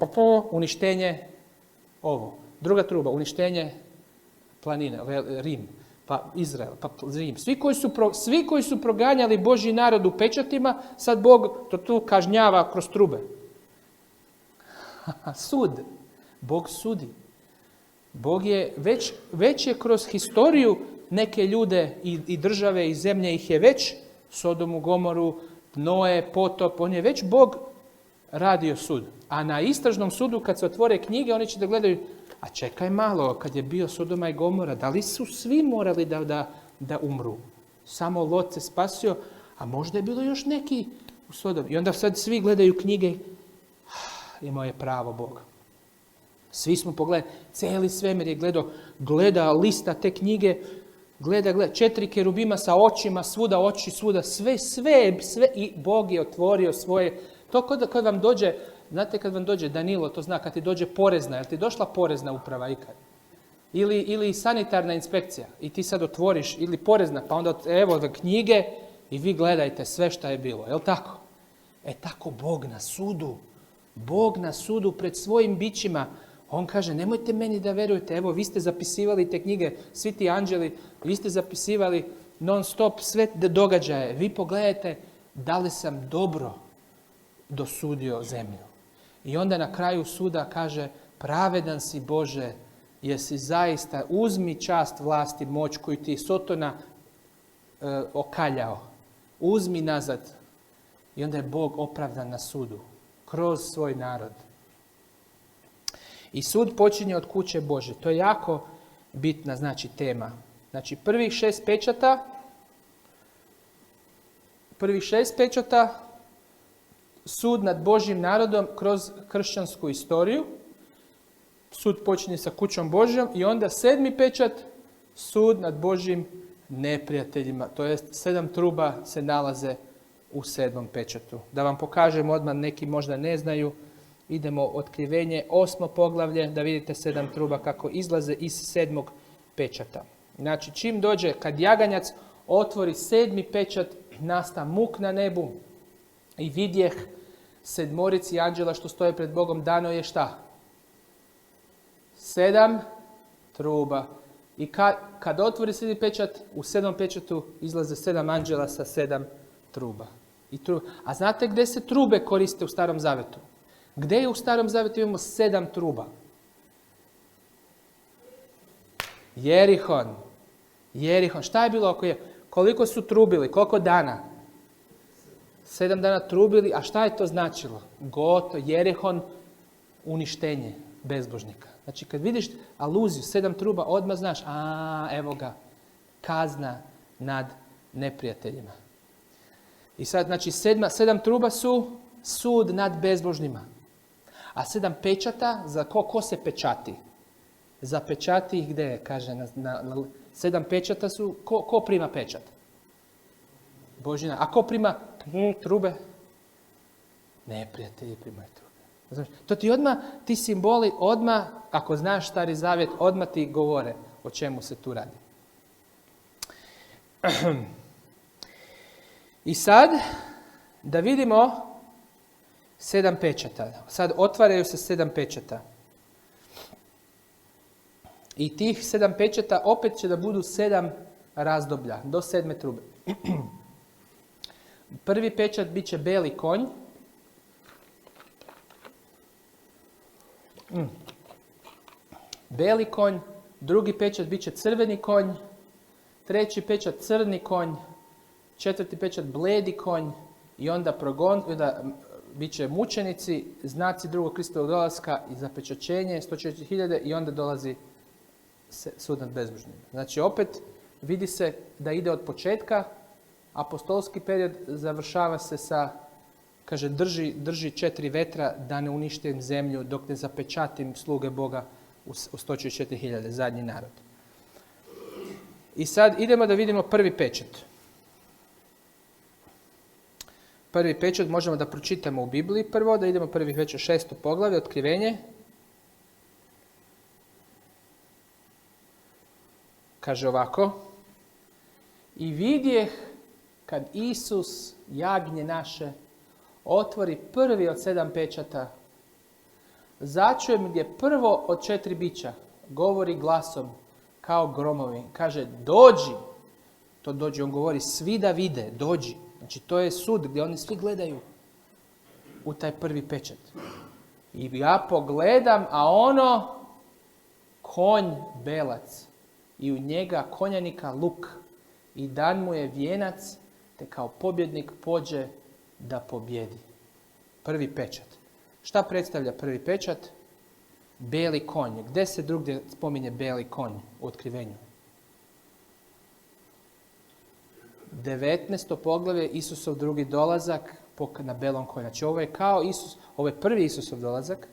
uništenje ovo. Druga truba, uništenje planine, Rim, pa Izrael, pa Rim. Svi koji su proganjali Božji narod u pečatima, sad Bog to tu kažnjava kroz trube. Sud. Bog sudi. Bog je već je kroz historiju neke ljude i države i zemlje ih je već, Sodomu, Gomoru, Noe, potop, on je već Bog radio sud. A na istražnom sudu kad se otvore knjige, oni će da gledaju, a čekaj malo, kad je bio Sodoma i Gomora, da li su svi morali da umru? Samo Lot se spasio, a možda je bilo još neki u Sodomi. I onda sad svi gledaju knjige, imao je pravo Bog. Svi smo pogledali, cijeli svemir je gleda lista te knjige, gleda, 4 kerubima sa očima, svuda oči, svuda, sve, i Bog je otvorio svoje. To kad vam dođe, znate kad vam dođe Danilo, to zna, kad ti dođe porezna, jel ti došla porezna uprava ikad? Ili sanitarna inspekcija i ti sad otvoriš, ili porezna, pa onda evo knjige i vi gledajte sve šta je bilo, jel tako? Tako Bog na sudu pred svojim bićima, on kaže, nemojte meni da verujete, evo vi ste zapisivali te knjige, svi ti anđeli, vi ste zapisivali non stop sve događaje, vi pogledajte da li sam dobro dosudio zemlju. I onda na kraju suda kaže, pravedan si Bože, jesi zaista, uzmi čast, vlasti, moć koju ti Sotona okaljao. Uzmi nazad. I onda je Bog opravdan na sudu, kroz svoj narod. I sud počinje od kuće Božje. To je jako bitna, znači, tema. Znači, prvih 6 pečata sud nad Božjim narodom kroz kršćansku istoriju. Sud počinje sa kućom Božjom i onda 7. pečat, sud nad Božjim neprijateljima. To jest 7 truba se nalaze u 7. pečatu. Da vam pokažem odmah, neki možda ne znaju, idemo Otkrivenje 8. poglavlje, da vidite 7 truba kako izlaze iz 7. pečata. Znači, čim dođe, kad jaganjac otvori 7. pečat, nasta muk na nebu i vidjeh 7 anđela što stoje pred Bogom, dano je šta? 7 truba. I kad otvori 7. pečat, u 7. pečatu izlaze 7 anđela sa 7 truba. A znate gdje se trube koriste u Starom Zavetu? Gdje je u Starom Zavetu imamo 7 truba? Jerihon. Šta je bilo oko je? Koliko su trubili? Koliko dana? 7 dana trubili. A šta je to značilo? Jerihon, uništenje bezbožnika. Znači kad vidiš aluziju 7 truba, odmah znaš, evo ga, kazna nad neprijateljima. I sad, znači, 7 truba su sud nad bezbožnima. A 7 pečata, za ko se pečati? Zapečati ih gdje, kaže, 7 pečata su, ko prima pečat? Božina. A ko prima trube? Neprijatelji primaju trube. Znači, to ti odmah, ti simboli odmah, ako znaš Stari Zavjet, odmah ti govore o čemu se tu radi. I sad, da vidimo 7 pečata. Sad otvaraju se 7 pečata. I tih 7 pečata opet će da budu 7 razdoblja, do 7. trube. Prvi pečat bit će beli konj. Beli konj. Drugi pečat bit će crveni konj. Treći pečat crni konj. 4. pečat bledi konj. I onda bit će mučenici, znaci drugog Kristovog dolaska i zapečaćenje, 144.000 i onda dolazi sud nad bezbožnima. Znači opet vidi se da ide od početka, apostolski period završava se sa, kaže, drži 4 vetra da ne uništim zemlju dok ne zapečatim sluge Boga u 144.000, zadnji narod. I sad idemo da vidimo prvi pečat. Prvi pečat možemo da pročitamo u Bibliji prvo, da idemo prvi pečat 6. poglavlje, Otkrivenje. Kaže ovako. I vidjeh kad Isus, jagnje naše, otvori prvi od 7 pečata, začujem gdje prvo od 4 bića govori glasom kao gromovi. Kaže, dođi. To dođi, on govori, svi da vide, dođi. Znači, to je sud gdje oni svi gledaju u taj prvi pečat. I ja pogledam, a ono, konj belac. I u njega konjanika luk. I dan mu je vijenac, te kao pobjednik pođe da pobjedi. Prvi pečat. Šta predstavlja prvi pečat? Beli konj. Gdje se drugdje spominje beli konj u Otkrivenju? 19. poglavlje, Isusov drugi dolazak na belom konju. Znači ovo je kao Isus, ovo je prvi Isusov dolazak,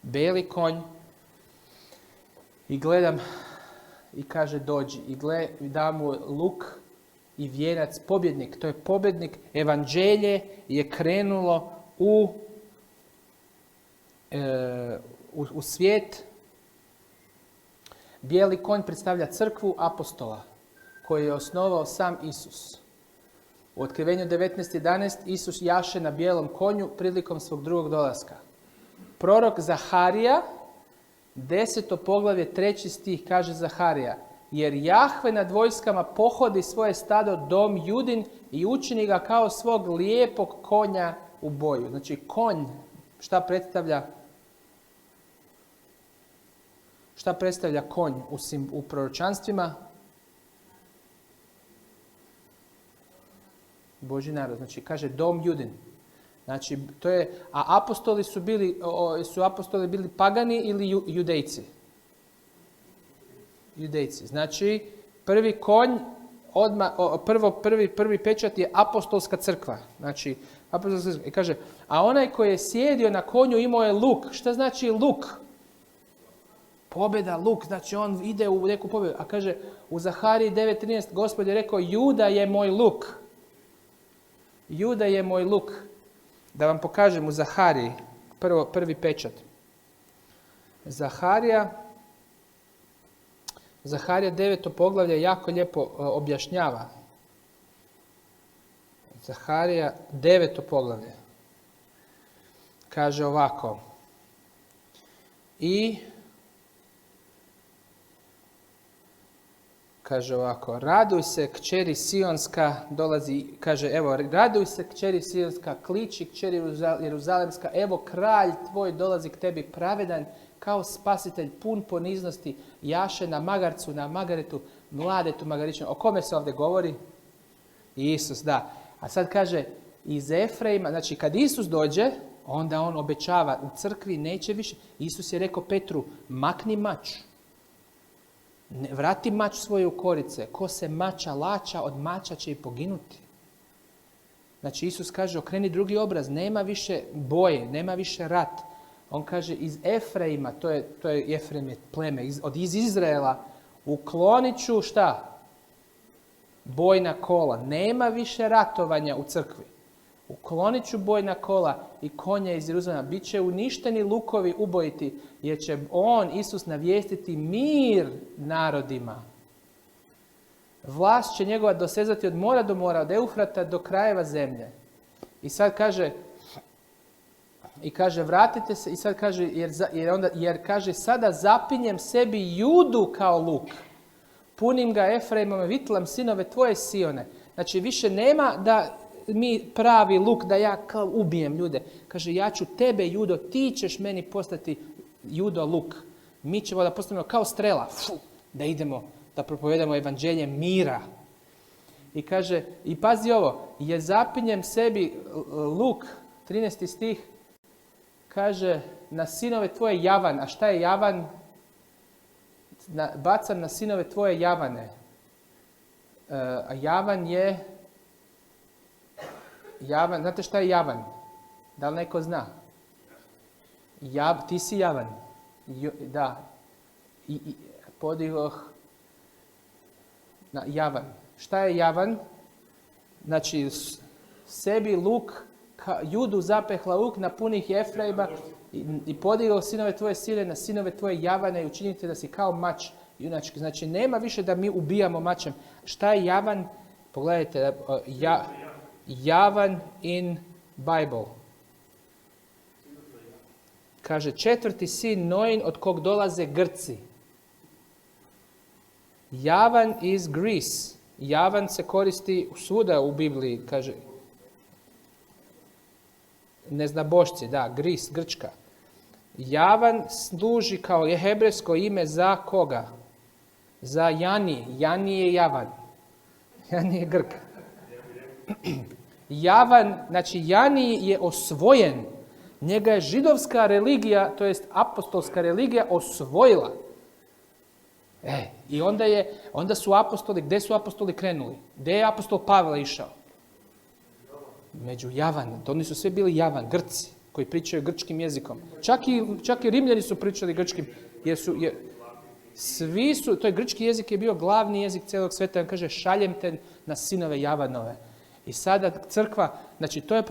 beli konj, i gledam i kaže dođi. I da mu luk i vijenac, pobjednik, to je pobjednik, evanđelje je krenulo u svijet. Bijeli konj predstavlja crkvu apostola, koji je osnovao sam Isus. U Otkrivenju 19.11 Isus jaše na bijelom konju prilikom svog drugog dolaska. Prorok Zaharija, 10. poglavlje, 3. stih, kaže Zaharija, jer Jahve nad vojskama pohodi svoje stado dom Judin i učini ga kao svog lijepog konja u boju. Znači konj, šta predstavlja? Šta predstavlja konj u proročanstvima? Božji narod. Znači kaže dom Judin. Znači to je, a apostoli su apostoli bili pagani ili judejci? Judejci. Znači prvi konj, prvi pečat je apostolska crkva. Znači I kaže, a onaj koji je sjedio na konju imao je luk. Šta znači luk? Pobjeda, luk, znači on ide u neku pobjedu. A kaže, u Zahariji 9.13 Gospod je rekao, Juda je moj luk. Juda je moj luk. Da vam pokažem u Zahariji, prvi pečat. Zaharija 9. poglavlje jako lijepo objašnjava. Zaharija 9. poglavlje. Kaže ovako. Kaže ovako, raduj se kćeri Sionska, dolazi, kaže evo, raduj se kćeri Sionska, kliči kćeri Jeruzalemska, evo kralj tvoj dolazi k tebi pravedan kao spasitelj, pun poniznosti, jaše na magarcu, na magaretu, mladetu magaričnom. O kome se ovdje govori? Isus, da. A sad kaže, iz Efraima, znači kad Isus dođe, onda on obećava u crkvi neće više. Isus je rekao Petru, makni mač. Vrati mač svoje u korice. Ko se mača lača, od mača će i poginuti. Znači Isus kaže, okreni drugi obraz, nema više boje, nema više rat. On kaže, iz Efraima, to je Efraim je pleme, iz Izraela, uklonit ću šta? Bojna kola. Nema više ratovanja u crkvi. Uklonit ću bojna kola i konje iz Jeruzalema. Biće uništeni lukovi ubojiti, jer će on, Isus, navijestiti mir narodima. Vlast će njegova dosezati od mora do mora, od Eufrata do krajeva zemlje. I sad kaže, vratite se, i sad kaže, jer kaže, sada zapinjem sebi Judu kao luk. Punim ga Efraimom i vitlam sinove tvoje Sione. Znači, više nema da mi pravi luk, da ja kao ubijem ljude. Kaže, ja ću tebe, Judo, ti ćeš meni postati Judo luk. Mi ćemo da postanemo kao strela, da idemo, da propovedamo evanđelje mira. I kaže, i pazi ovo, je zapinjem sebi luk, 13. stih, kaže, na sinove tvoje javan. A šta je javan? Bacam na sinove tvoje javane. A javan je... Javan, znate šta je javan? Da li neko zna? Ti si javan. Da. Podigoh na javan. Šta je javan? Znači, sebi luk, Judu zapehla luk na punih Efraima i podigao sinove tvoje sile na sinove tvoje javane i učinite da si kao mač junački. Znači, nema više da mi ubijamo mačem. Šta je javan? Pogledajte, javan in Bible. Kaže, 4. sin Noin od kog dolaze Grci. Javan is Greece. Javan se koristi svuda u Bibliji, kaže. Neznabošci, da, Greece, Grčka. Javan služi kao hebrejsko ime za koga? Za Jani. Jani je Javan. Jani je Grk. Javan, znači Jani je osvojen. Njega je židovska religija, to jest apostolska religija, osvojila. I onda su apostoli, gdje su apostoli krenuli? Gdje je apostol Pavle išao? Među Javan. Oni su sve bili Javan, Grci, koji pričaju grčkim jezikom. Čak i Rimljani su pričali grčkim, svi su, to je grčki jezik je bio glavni jezik cijelog sveta. On kaže, šaljem te na sinove Javanove. I sada crkva, znači to je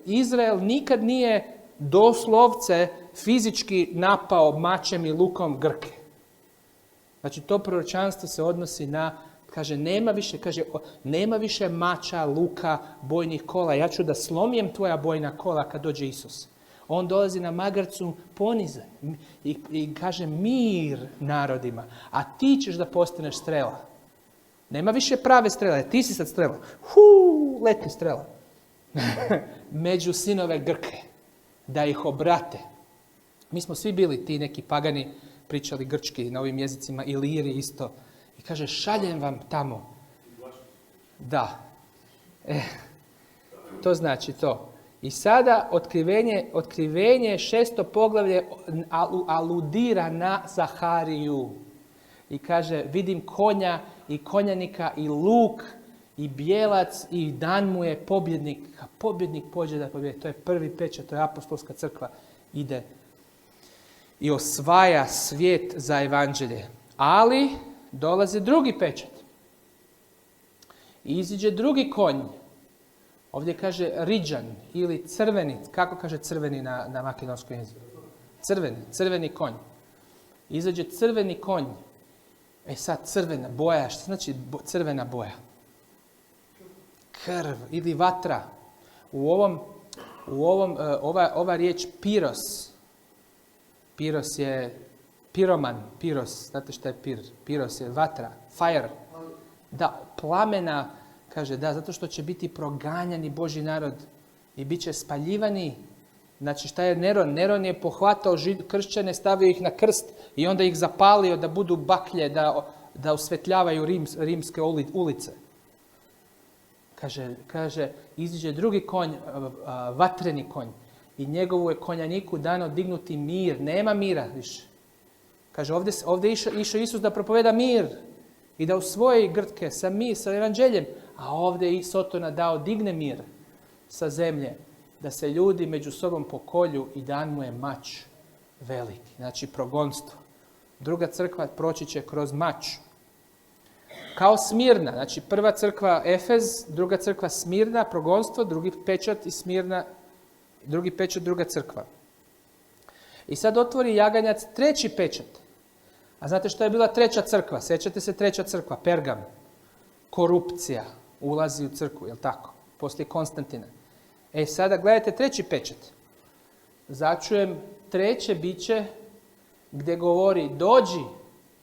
Izrael nikad nije doslovce fizički napao mačem i lukom Grke. Znači to proročanstvo se odnosi na, kaže, nema više mača, luka, bojnih kola. Ja ću da slomim tvoja bojna kola kad dođe Isus. On dolazi na magarcu ponizan i kaže mir narodima, a ti ćeš da postaneš strela. Nema više prave strele, ti si sad strela. Leti strela. Među sinove Grke, da ih obrate. Mi smo svi bili ti neki pagani, pričali grčki na ovim jezicima, Iliri isto. I kaže, šaljem vam tamo. Da. To znači to. I sada otkrivenje 6. poglavlje aludira na Zahariju. I kaže, vidim konja i konjanika i luk i bijelac i dan mu je pobjednik, a pobjednik pođe da pobjedi. To je prvi pečat, to je apostolska crkva. Ide i osvaja svijet za evanđelje. Ali dolazi drugi pečat. I iziđe drugi konj. Ovdje kaže riđan ili crveni. Kako kaže crveni na makedonskom jeziku? Crveni konj. Izađe crveni konj. Sad crvena boja. Što znači crvena boja? Krv ili vatra. Ova riječ piros. Piros je piroman. Piros. Znate što je pir? Piros je vatra. Fire. Da, plamena. Kaže da, zato što će biti proganjani Božji narod i bit će spaljivani. Znači šta je Neron? Neron je pohvatao kršćane, stavio ih na krst i onda ih zapalio da budu baklje, da osvetljavaju rimske ulice. Kaže, iziđe drugi konj, vatreni konj i njegovu je konjaniku dano dignuti mir. Nema mira više. Kaže, ovdje je išao Isus da propoveda mir i da usvoji grtke sa evanđeljem. A ovdje je Sotona dao digne mir sa zemlje, da se ljudi među sobom pokolju i dan mu je mač veliki. Znači progonstvo. Druga crkva proći će kroz mač. Kao Smirna. Znači prva crkva Efez, druga crkva Smirna, progonstvo, drugi pečat i Smirna, drugi pečat, druga crkva. I sad otvori jaganjac treći pečat. A znate što je bila treća crkva? Sjećate se treća crkva, Pergam. Korupcija ulazi u crkvu, jel tako? Poslije Konstantina. Sada gledajte treći pečat. Začujem treće biće gdje govori dođi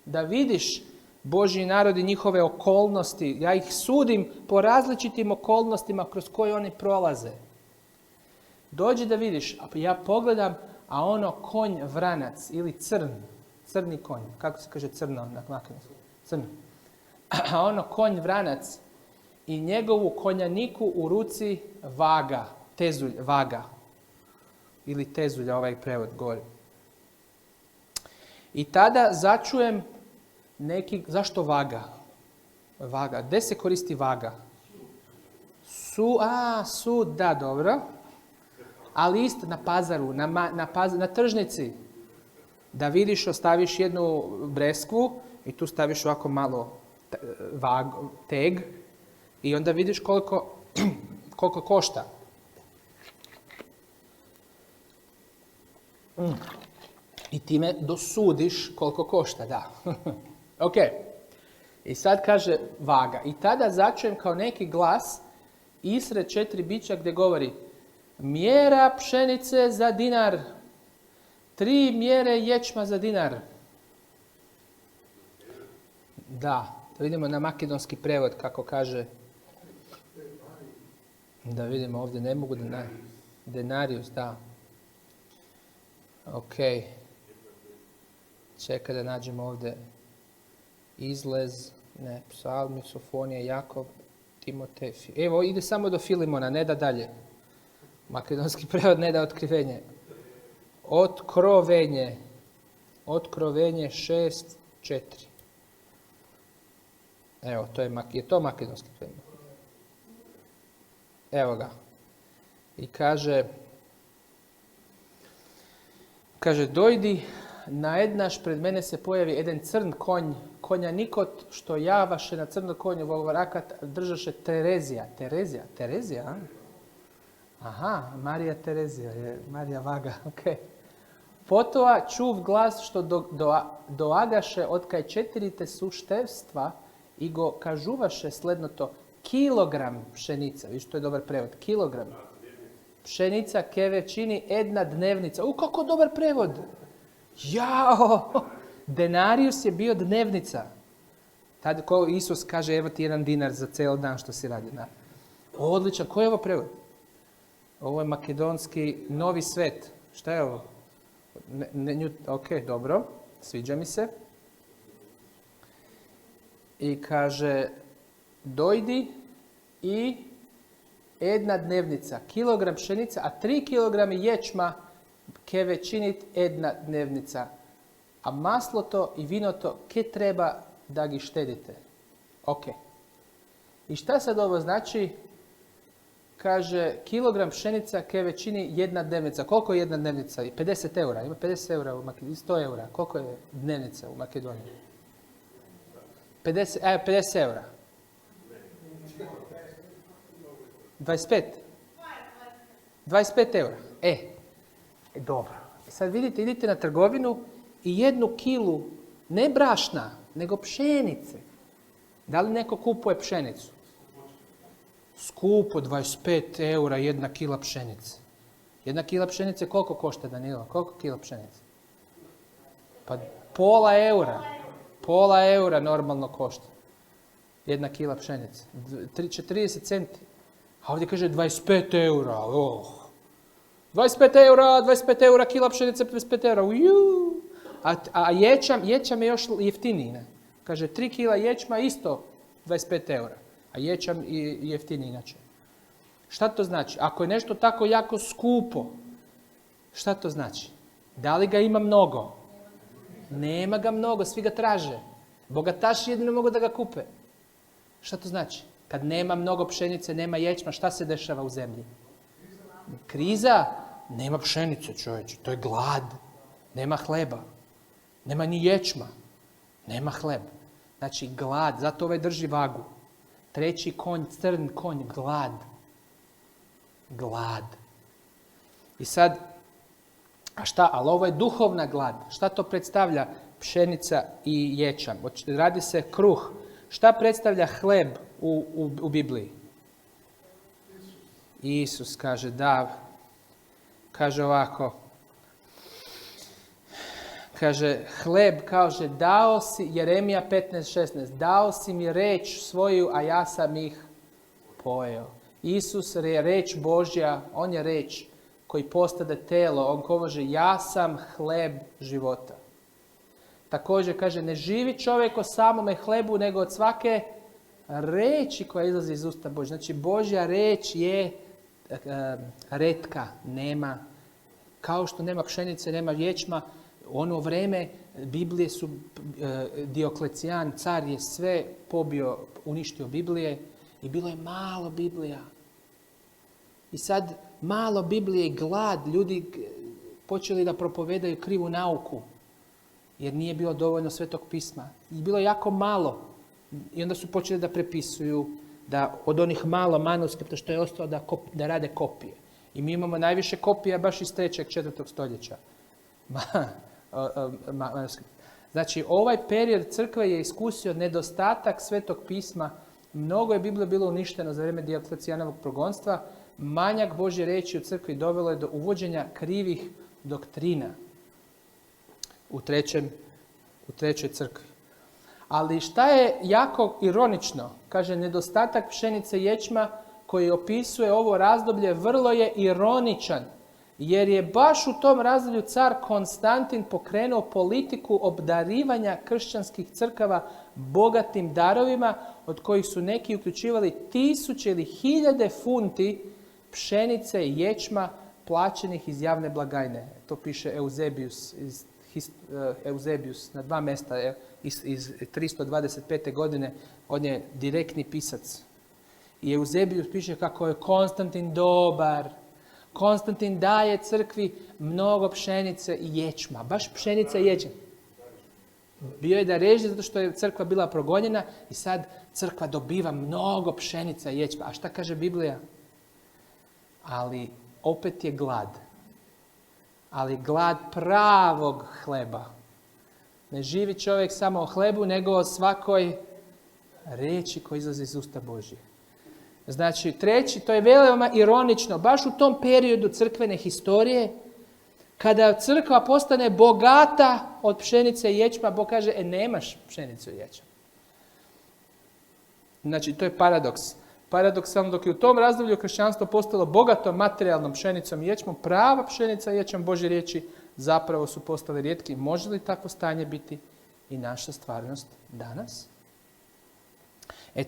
da vidiš Božji narod i njihove okolnosti. Ja ih sudim po različitim okolnostima kroz koje oni prolaze. Dođi da vidiš. Ja pogledam, a ono konj vranac ili crni konj. Kako se kaže crno na makedonskom? Crni. A ono konj vranac i njegovu konjaniku u ruci vaga, tezulj, vaga. Ili tezulja, ovaj prevod govori. I tada začujem zašto vaga? Vaga. Gdje se koristi vaga? Sud, da, dobro. Ali isto na pazaru, na tržnici. Da vidiš, ostaviš jednu breskvu i tu staviš ovako malo teg i onda vidiš koliko košta. I time dosudiš koliko košta, da. Ok. I sad kaže vaga. I tada začujem kao neki glas isred 4 bića gdje govori mjera pšenice za dinar, 3 mjere ječma za dinar. Da, vidimo na makedonski prevod kako kaže. Da vidimo ovdje, ne mogu denarius, da. Ok. Čekaj da nađemo ovdje izlez, ne, psalmi, sofonija, Jakov, Timotej. Evo, ide samo do Filimona, ne da dalje. Makedonski prevod ne da otkrivenje. Otkrovenje 6:4. Evo, je to makedonski prevod. Evo ga. I kaže, dojdi, najednaš pred mene se pojavi jedan crn konj, konja nikot, što javaše na crno konju volvarakat, držaše Terezija, a? Aha, Marija Terezija, je Marija Vaga, ok. Potova čuv glas što doagaše otkaj 4 suštevstva i go kažuvaše sledno to kilogram pšenica. Viš, to je dobar prevod, kilogram. Pšenica keve čini 1 dnevnica. Kako dobar prevod! Jao! Denarius je bio dnevnica. Tada ko Isus kaže, evo ti 1 dinar za cijel dan što si radi. Odličan, koji je ovo prevod? Ovo je makedonski Novi svet. Šta je ovo? Ok, dobro. Sviđa mi se. I kaže, dojdi i 1 dnevnica, kilogram pšenica, a 3 kilogrami ječma keve činit 1 dnevnica. A maslo to i vino to, ke treba da gi štedite? Ok. I šta sad ovo znači? Kaže, kilogram pšenica ke čini jedna dnevnica. Koliko je jedna dnevnica? 50 eura. Ima 50 eura u Makedoniji. 100 eura. Koliko je dnevnica u Makedoniji? 50 eura. 25? 25 eura. Dobro. Sad vidite, idite na trgovinu i 1 kilu, ne brašna, nego pšenice. Da li neko kupuje pšenicu? Skupo, 25 eura 1 kila pšenice. 1 kila pšenice koliko košta, Danilo? Koliko kila pšenice? Pa pola eura. Pola eura normalno košta. 1 kila pšenice. 40 centi. A ovdje kaže 25 eura. 25 eura kila pšenice, 25 eura. A ječam je još jeftiniji. Ne? Kaže 3 kila ječma isto 25 eura. A ječam i jeftiniji inače. Šta to znači? Ako je nešto tako jako skupo, šta to znači? Da li ga ima mnogo? Nema ga mnogo, svi ga traže. Bogataši jedino mogu da ga kupe. Šta to znači? Kad nema mnogo pšenice, nema ječma, šta se dešava u zemlji? Kriza, nema pšenice, čovječe, to je glad. Nema hleba, nema ni ječma, nema hleba. Znači glad, zato ovaj drži vagu. 3. konj, crn konj, glad. Glad. I sad, ali ovo je duhovna glad. Šta to predstavlja pšenica i ječam? Radi se kruh. Šta predstavlja hleb u Bibliji? Isus kaže, da. Kaže ovako. Kaže, hleb, kaže, dao si, Jeremija 15:16, dao si mi reč svoju, a ja sam ih pojeo. Isus je reč Božja, on je reč koji postade telo, on kaže, ja sam hleb života. Također kaže, ne živi čovjek o samome hlebu, nego od svake reči koja izlazi iz usta Božja. Znači, Božja reč je retka, nema, kao što nema pšenice, nema ječma. U ono vrijeme Biblije su, Dioklecijan, car je sve pobio, uništio Biblije i bilo je malo Biblija. I sad malo Biblije i glad, ljudi počeli da propovedaju krivu nauku, jer nije bilo dovoljno Svetog pisma. I bilo je jako malo. I onda su počeli da prepisuju, da od onih malo manuskripta što je ostalo da rade kopije. I mi imamo najviše kopija baš iz 3. 4. stoljeća. Znači, ovaj period crkve je iskusio nedostatak Svetog pisma. Mnogo je Biblija bilo uništeno za vrijeme Dioklecijanovog progonstva. Manjak Božje reči u crkvi dovelo je do uvođenja krivih doktrina u trećoj crkvi. Ali šta je jako ironično? Kaže, nedostatak pšenice i ječma koji opisuje ovo razdoblje vrlo je ironičan. Jer je baš u tom razdoblju car Konstantin pokrenuo politiku obdarivanja kršćanskih crkava bogatim darovima, od kojih su neki uključivali 1000 ili 1000 funti pšenice i ječma plaćenih iz javne blagajne. To piše Eusebius na 2 mjesta iz 325. godine. On je direktni pisac. I Eusebius piše kako je Konstantin dobar. Konstantin daje crkvi mnogo pšenice i ječma. Baš pšenica i ječma. Bio je da reži zato što je crkva bila progonjena i sad crkva dobiva mnogo pšenica i ječma. A šta kaže Biblija? Ali opet je glad. Ali glad pravog hleba. Ne živi čovjek samo o hlebu, nego o svakoj reči koja izlazi iz usta Božje. Znači, treći, to je veoma ironično, baš u tom periodu crkvene historije, kada crkva postane bogata od pšenice i ječma, Bog kaže, nemaš pšenicu i ječma. Znači, to je paradoks. Paradoksalno, dok je u tom razdoblju kršćanstvo postalo bogato materijalnom pšenicom i ječmom, prava pšenica i ječam Božje riječi zapravo su postale rijetki. Može li takvo stanje biti i naša stvarnost danas?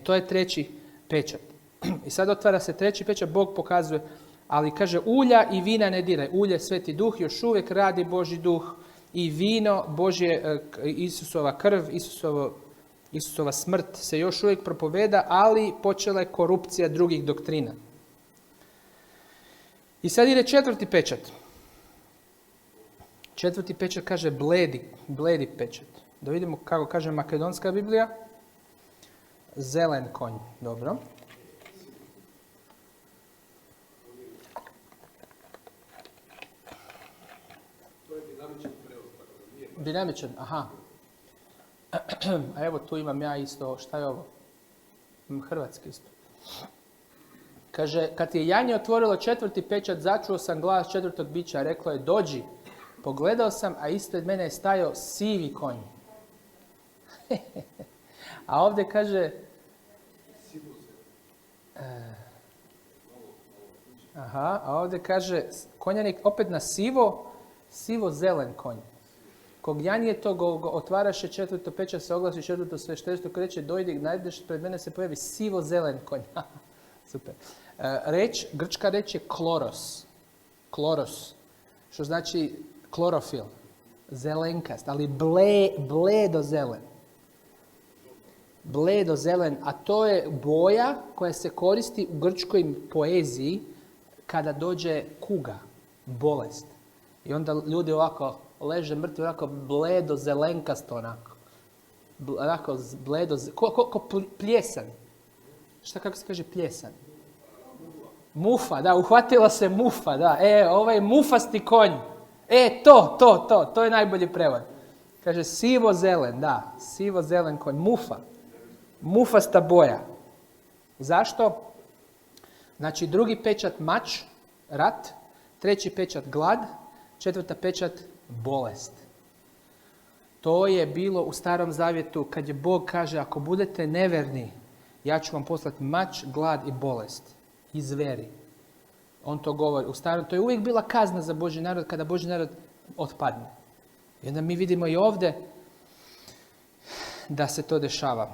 To je treći pečat. I sad otvara se treći pečat, Bog pokazuje, ali kaže ulja i vina ne diraj. Ulje, Sveti Duh, još uvijek radi Božji Duh i vino, Božje, Isusova krv, Isusovo Isusova smrt se još uvijek propoveda, ali počela je korupcija drugih doktrina. I sad ide četvrti pečat. Četvrti pečat kaže bledi pečat. Da vidimo kako kaže makedonska Biblija. Zelen konj, dobro. Dinamičan, aha. A evo tu imam ja isto, šta je ovo? Imam hrvatski isto. Kaže, kad je janje otvorilo četvrti pečat, začuo sam glas četvrtog bića, reklo je, dođi. Pogledao sam, a ispred mene je stajao sivi konj. A ovdje kaže... a ovdje kaže, konjanik opet na sivo-zelen konj. Kog janje tog otvaraše četvrto pečat, se oglasi četvrto sveštenstvo, kreće, dojdi, najdeš, pred mene se pojavi sivo-zelen konj. Super. Grčka reč je kloros. Kloros. Što znači klorofil. Zelenkast, ali bledo zelen. Bledo zelen, a to je boja koja se koristi u grčkoj poeziji kada dođe kuga, bolest. I onda ljudi ovako leže mrtvi, onako bledo zelenkasto onako. Onako bledo, ko pljesan. Kako se kaže pljesan? Mufa, da, uhvatila se mufa, da. Ovaj mufasti konj. To je najbolji prevod. Kaže sivo-zelen, da, sivo-zelen konj, mufa. Mufasta boja. Zašto? Znači drugi pečat mač, rat, treći pečat glad, četvrta pečat bolest. To je bilo u Starom Zavjetu kad je Bog kaže ako budete neverni, ja ću vam poslati mač, glad i bolest. I zveri. On to govori. U Starom, to je uvijek bila kazna za Božji narod kada Božji narod otpadne. I onda mi vidimo i ovdje da se to dešava.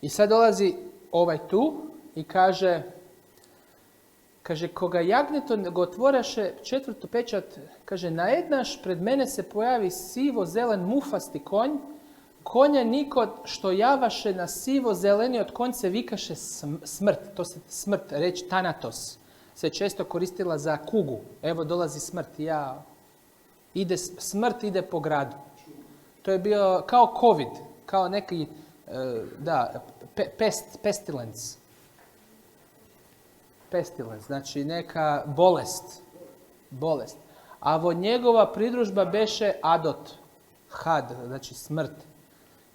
I sad dolazi ovaj tu i kaže koga jagnjeto go otvoraše četvrtu pečat, kaže najednaš pred mene se pojavi sivo-zelen mufasti konj, konja nikod što javaše na sivo-zeleni od konjce vikaše smrt. To se smrt, reč tanatos, se često koristila za kugu. Evo dolazi smrt, smrt ide po gradu. To je bio kao covid, kao neki, pestilence. Pestilence, znači neka bolest. A vo njegova pridružba beše adot, had, znači smrt.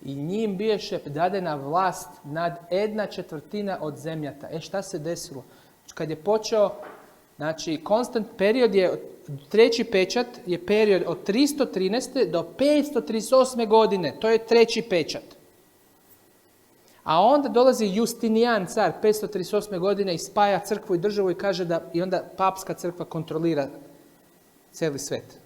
I njim biješe dadena vlast nad 1/4 od zemljata. Šta se desilo? Kad je počeo, znači konstant period je, treći pečat je period od 313. do 538. godine. To je treći pečat. A onda dolazi Justinijan, car, 538. godine i spaja crkvu i državu i kaže da i onda papska crkva kontrolira cijeli svijet.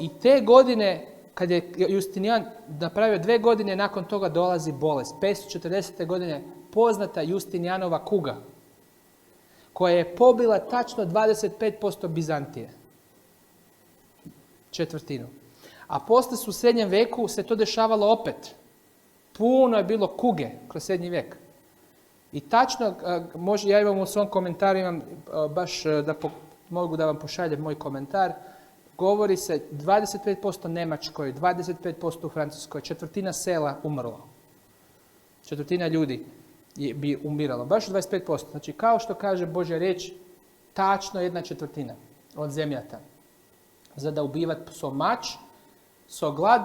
I te godine, kad je Justinijan napravio 2 godine, nakon toga dolazi bolest. 540. godine poznata Justinijanova kuga, koja je pobila tačno 25% Bizantije. Četvrtinu. A poslije u srednjem veku se to dešavalo opet. Puno je bilo kuge kroz srednji vijek. I tačno, ja imam u svom komentaru, imam baš mogu da vam pošaljem moj komentar, govori se 25% Njemačkoj, 25% u Francuskoj, četvrtina sela umrlo. Četvrtina ljudi bi umiralo. Baš 25%. Znači kao što kaže Božja riječ, tačno 1/4 od zemljata. Za da ubivat so mač, so glad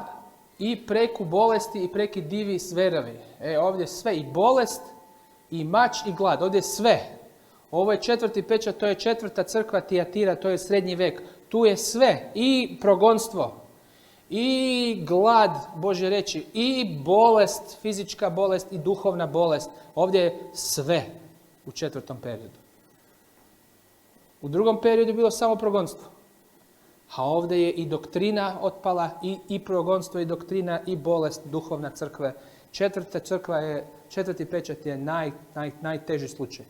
i preku bolesti i preki divi sverovi. Ovdje sve, i bolest, i mač, i glad. Ovdje je sve. Ovo je četvrti pečat, to je četvrta crkva Tijatira, to je srednji vek. Tu je sve. I progonstvo, i glad, Božje reći, i bolest, fizička bolest, i duhovna bolest. Ovdje je sve u četvrtom periodu. U drugom periodu je bilo samo progonstvo. A ovdje je i doktrina otpala, i progonstvo, i doktrina, i bolest, duhovna crkve. Četvrti pečat je najteži slučaj.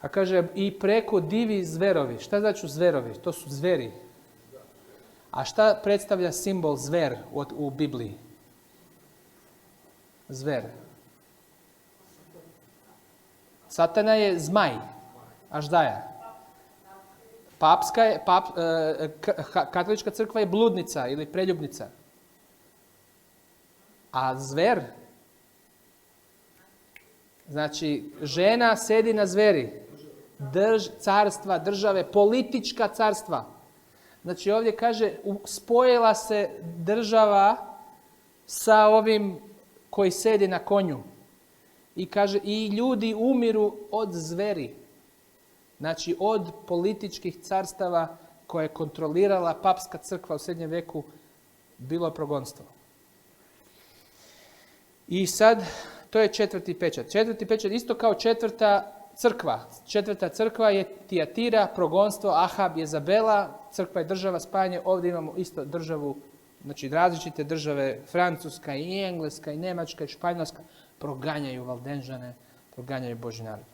A kaže, i preko divi zverovi. Šta znači zverovi? To su zveri. A šta predstavlja simbol zver u Bibliji? Zver. Satana je zmaj, aždaja. Katolička crkva je bludnica ili preljubnica. A zver, znači žena sedi na zveri, carstva, države, politička carstva. Znači ovdje kaže, spojila se država sa ovim koji sedi na konju. I kaže, i ljudi umiru od zveri. Znači od političkih carstava koje je kontrolirala papska crkva u srednjem veku, bilo je progonstvo. I sad, to je četvrti pečat. Četvrti pečat isto kao četvrta crkva. Četvrta crkva je Tijatira, progonstvo, Ahab, Jezabela, crkva je država, spajanje. Ovdje imamo isto državu, znači različite države, Francuska i Engleska i Njemačka i Španjolska, proganjaju Valdenžane, proganjaju Božji narod.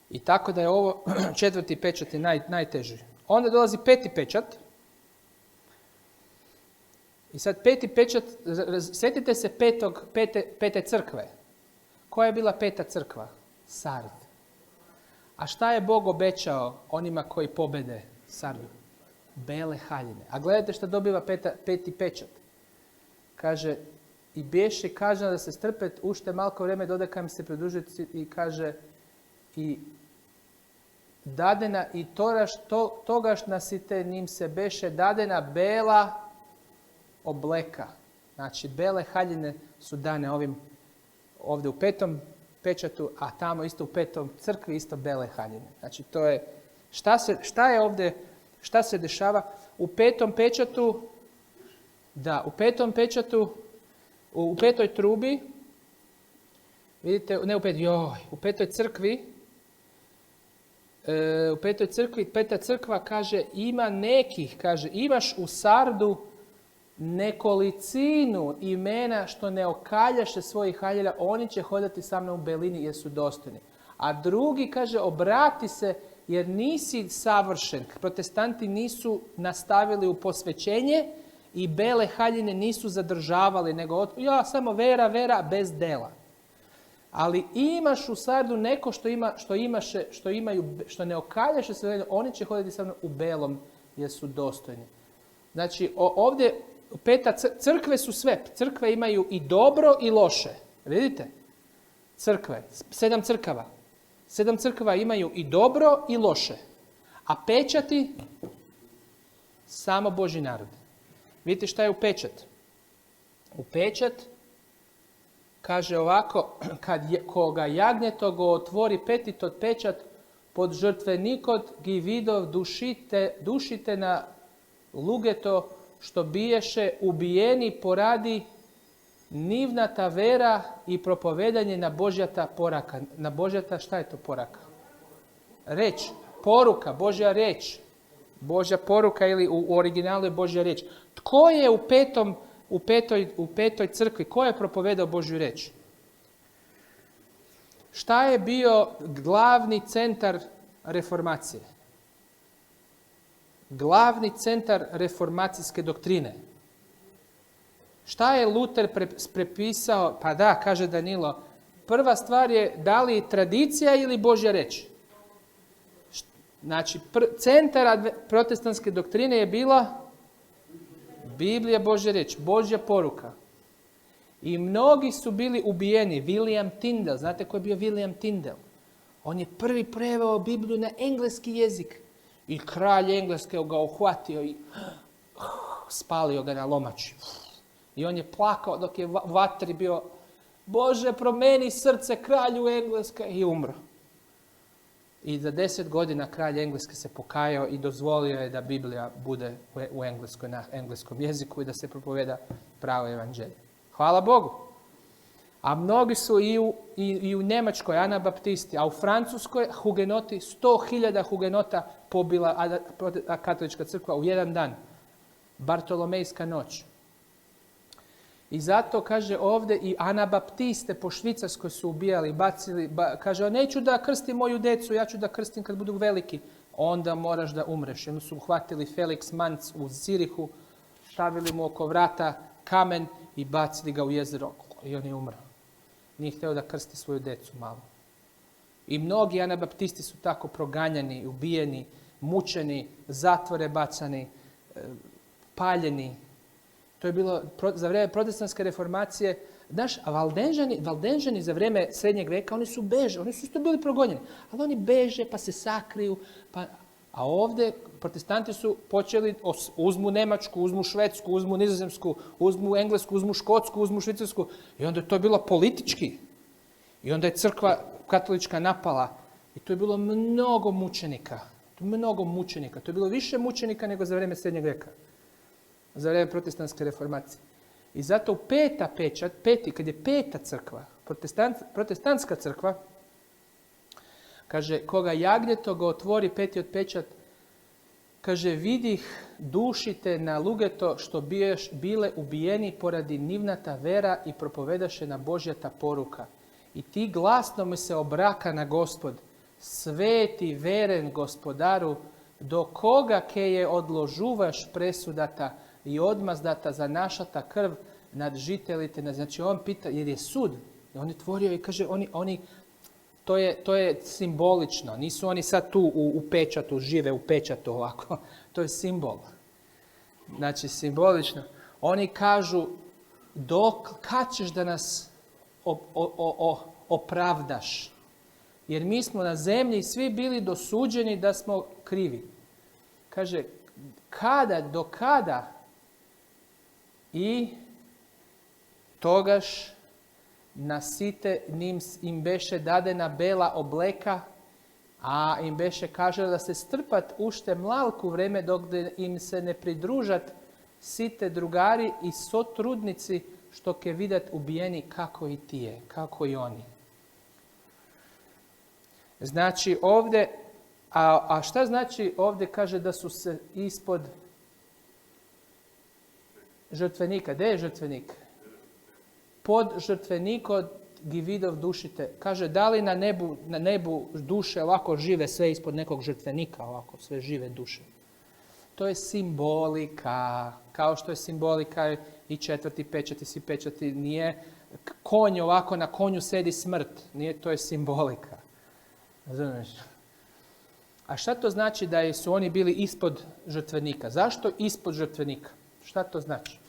I tako da je ovo četvrti pečat je najteži. Onda dolazi peti pečat. I sad peti pečat, sjetite se pete crkve. Koja je bila peta crkva? Sard. A šta je Bog obećao onima koji pobede Sardu? Bele haljine. A gledajte šta dobiva peti pečat. Kaže, i bješe kažnjeno da se strpet, ušte malko vreme dodeka im se pridružiti i kaže, i dadena i togaš nasite njim se beše dadena bela obleka. Znači, bele haljine su dane ovdje u petom pečatu, a tamo isto u petom crkvi isto bele haljine. Znači, to je, šta je ovdje, šta se dešava? U petom pečatu, u petoj trubi, vidite, ne u petoj crkvi, peta crkva kaže, ima nekih, kaže, imaš u Sardu nekolicinu imena što ne okaljaše svojih haljina, oni će hodati sa mnom u belini jer su dostojni. A drugi kaže, obrati se jer nisi savršen. Protestanti nisu nastavili u posvećenje i bele haljine nisu zadržavali, nego samo vera bez dela. Ali imaš u Sardu neko što ne okaljaše sve, oni će hoditi sa mnom u belom jer su dostojni. Znači ovdje crkve su sve. Crkve imaju i dobro i loše. Vidite? Crkve. 7 crkava. 7 crkava imaju i dobro i loše. A pečati samo Božji narod. Vidite šta je u pečat? U pečat kaže ovako, koga jagnjetogo otvori petitot pečat, pod žrtvenikot gi vidov dušite na lugeto, što biješe ubijeni poradi nivnata vera i propovedanje na Božjata poraka. Na Božjata, šta je to poraka? Reč, poruka, Božja reč. Božja poruka ili u originalu je Božja reč. Tko je u petoj crkvi? Ko je propovedao Božju reč? Šta je bio glavni centar reformacije? Glavni centar reformacijske doktrine. Šta je Luter prepisao? Pa da, kaže Danilo, prva stvar je da li tradicija ili Božja reč. Znači, centar protestantske doktrine je bila Biblija, Božja reč, Božja poruka. I mnogi su bili ubijeni. William Tyndale, znate ko je bio William Tyndale? On je prvi preveo Bibliju na engleski jezik. I kralj Engleske ga uhvatio i spalio ga na lomači. I on je plakao dok je u vatri bio, Bože, promeni srce kralju Engleske, i umro. I za 10 godina kralj Engleske se pokajao i dozvolio je da Biblija bude u Engleskoj, na engleskom jeziku i da se propoveda pravo evanđelje. Hvala Bogu. A mnogi su i u Njemačkoj anabaptisti, a u Francuskoj hugenoti, 100.000 hugenota pobila katolička crkva u jedan dan. Bartolomejska noć. I zato, kaže ovdje, i anabaptiste po Švicarskoj su ubijali, bacili, kaže, neću da krstim moju decu, ja ću da krstim kad budu veliki. Onda moraš da umreš. I onda su uhvatili Felix Manz u Zirihu, stavili mu oko vrata kamen i bacili ga u jezero. I on je umro. Nije htio da krsti svoju decu malo. I mnogi anabaptisti su tako proganjani, ubijeni, mučeni, zatvore bacani, paljeni. To je bilo za vrijeme protestantske reformacije. Znaš, a Valdenžani za vrijeme srednjeg veka, oni su isto bili progonjeni. Ali oni beže pa se sakriju. A ovdje protestanti su počeli, uzmu Njemačku, uzmu Švedsku, uzmu Nizozemsku, uzmu Englesku, uzmu Škotsku, uzmu Švicarsku. I onda je to bilo politički. I onda je crkva katolička napala. I to je bilo mnogo mučenika. To je bilo više mučenika nego za vrijeme srednjeg veka. Za vrijeme protestantske reformacije. I zato u kad je peta crkva, protestantska crkva, kaže, koga jagnjeto ga otvori peti od pečat, kaže, vidih dušite na lugeto što bile ubijeni poradi nivnata vera i propovedaše na Božjata poruka. I ti glasno mi se obraka na Gospod, sveti veren gospodaru, do koga ke je odložuvaš presudata i odmazdata za našata krv nad žitelite. Znači on pita, jer je sud. I on je tvorio i kaže, to je simbolično. Nisu oni sad tu u pečatu, žive u pečatu ovako. To je simbol. Znači simbolično. Oni kažu, kad ćeš da nas opravdaš? Jer mi smo na zemlji svi bili dosuđeni da smo krivi. Kaže, do kada? I togaš nasite im beše dadena bela obleka, a im beše kaže da se strpat ušte mlalku vreme dok im se ne pridružat site drugari i sotrudnici što ke vidat ubijeni kako i ti je, kako i oni. Znači ovdje, a šta znači ovdje kaže da su se ispod žrtvenika? Gdje je žrtvenik? Pod žrtvenikom gividov dušite. Kaže, da li na nebu duše ovako žive sve ispod nekog žrtvenika, ovako sve žive duše. To je simbolika. Kao što je simbolika i četvrti pečati, svi pečati. Nije konj ovako, na konju sedi smrt. Nije, to je simbolika. Razumiješ? A šta to znači da su oni bili ispod žrtvenika? Zašto ispod žrtvenika? Šta to znači?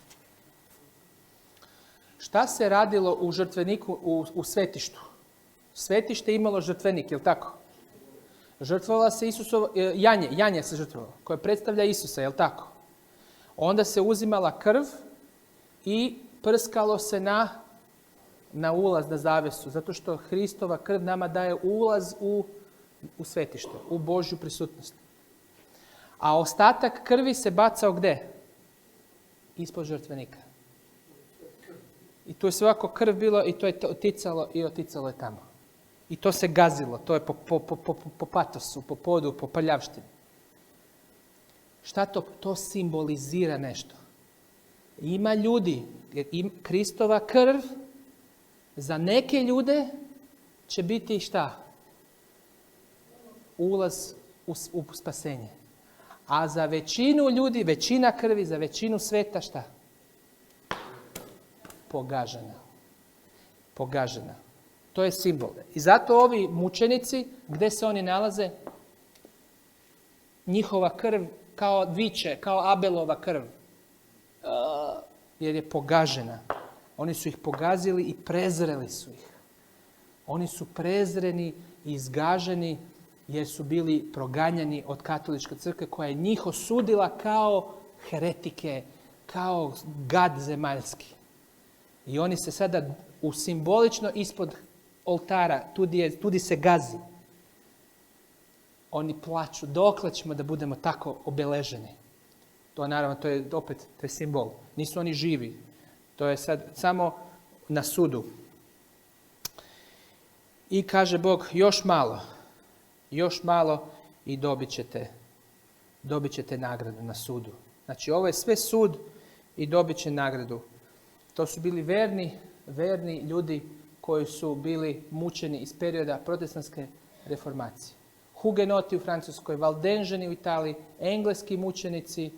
Šta se radilo u žrtveniku u svetištu? Svetište je imalo žrtvenik, je li tako? Žrtvovala se Isusovo, janje se žrtvovalo, koje predstavlja Isusa, je li tako? Onda se uzimala krv i prskalo se na ulaz, na zavesu, zato što Hristova krv nama daje ulaz u svetište, u Božju prisutnost. A ostatak krvi se bacao gde? Ispod žrtvenika. I tu je svako krv bilo i to je oticalo i oticalo je tamo. I to se gazilo, to je po patosu, po podu, po prljavštini. Šta to? To simbolizira nešto. Ima ljudi, Kristova krv za neke ljude će biti šta? Ulaz u spasenje. A za većinu ljudi, većina krvi, za većinu sveta šta? Pogažena. To je simbol. I zato ovi mučenici, gdje se oni nalaze? Njihova krv kao viče, kao Abelova krv. Jer je pogažena. Oni su ih pogazili i prezreli su ih. Oni su prezreni i izgaženi jer su bili proganjani od katoličke crkve koja je njih osudila kao heretike, kao gad zemaljski. I oni se sada simbolično ispod oltara, tudi se gazi. Oni plaču, dokle ćemo da budemo tako obeleženi. To naravno, to je simbol. Nisu oni živi. To je sad samo na sudu. I kaže Bog, još malo i dobit ćete nagradu na sudu. Znači ovo je sve sud i dobit će nagradu. To su bili verni ljudi koji su bili mučeni iz perioda protestantske reformacije. Hugenoti u Francuskoj, Valdenžani u Italiji, engleski mučenici,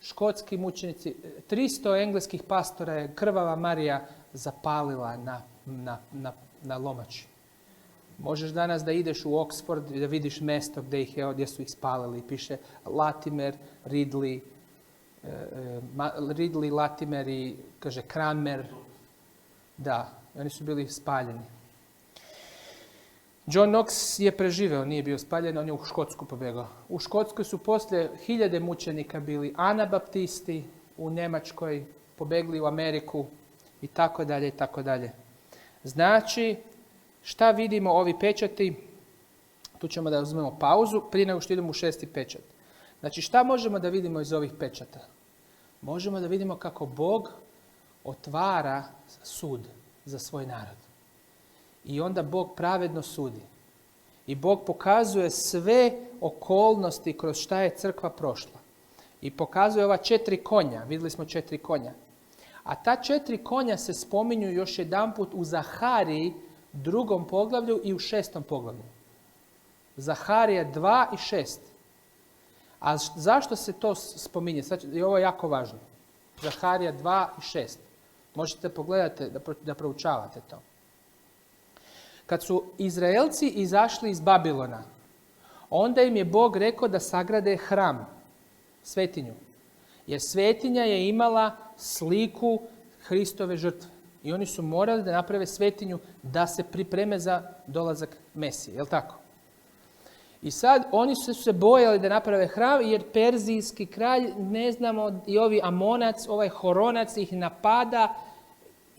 škotski mučenici. 300 engleskih pastora je krvava Marija zapalila na lomači. Možeš danas da ideš u Oxford i da vidiš mjesto gdje su ih spalili. Piše Latimer, Ridley, Latimer i kaže Cranmer. Da, oni su bili spaljeni. John Knox je preživeo, nije bio spaljen, on je u Škotsku pobjegao. U Škotskoj su poslije 1000 mučenika bili anabaptisti, u Njemačkoj pobjegli u Ameriku i tako dalje i tako dalje. Znači, šta vidimo ovi pečati? Tu ćemo da uzmemo pauzu prije nego što idemo u 6. pečat. Znači, šta možemo da vidimo iz ovih pečata? Možemo da vidimo kako Bog otvara sud za svoj narod. I onda Bog pravedno sudi. I Bog pokazuje sve okolnosti kroz šta je crkva prošla. I pokazuje ova 4 konja. Vidjeli smo 4 konja. A ta 4 konja se spominju još jedanput u Zahariji 2. poglavlju i u 6. poglavlju. Zaharija 2 i 6. A zašto se to spominje? I ovo je jako važno. Zaharija 2 i 6. Možete pogledati da proučavate to. Kad su Izraelci izašli iz Babilona, onda im je Bog rekao da sagrade hram, svetinju. Jer svetinja je imala sliku Hristove žrtve. I oni su morali da naprave svetinju da se pripreme za dolazak Mesije. Je li tako? I sad oni su se bojali da naprave hram jer perzijski kralj, ne znamo, i ovi Amonac, ovaj Horonac ih napada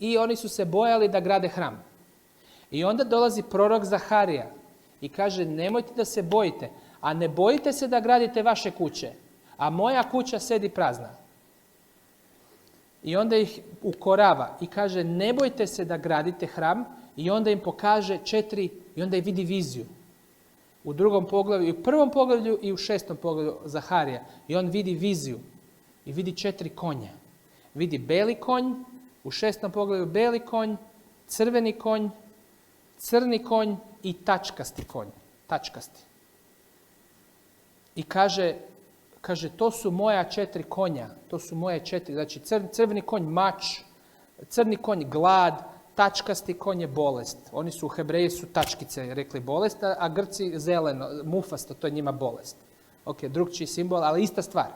i oni su se bojali da grade hram. I onda dolazi prorok Zaharija i kaže nemojte da se bojite, a ne bojite se da gradite vaše kuće, a moja kuća sedi prazna. I onda ih ukorava i kaže ne bojte se da gradite hram i onda im pokaže 4 i onda vidi viziju. U 2. poglavlju, i u 1. poglavlju i u 6. poglavlju Zaharija. I on vidi viziju i vidi 4 konja. Vidi beli konj, u 6. poglavlju beli konj, crveni konj, crni konj i tačkasti konj. Tačkasti. I kaže to su moja 4 konja. To su moje 4. Znači crveni konj mač, crni konj glad, tačkasti konj je bolest. Oni su u Hebreji su tačkice rekli bolest, a Grci zeleno, mufasto, to je njima bolest. Ok, drugčiji simbol, ali ista stvar.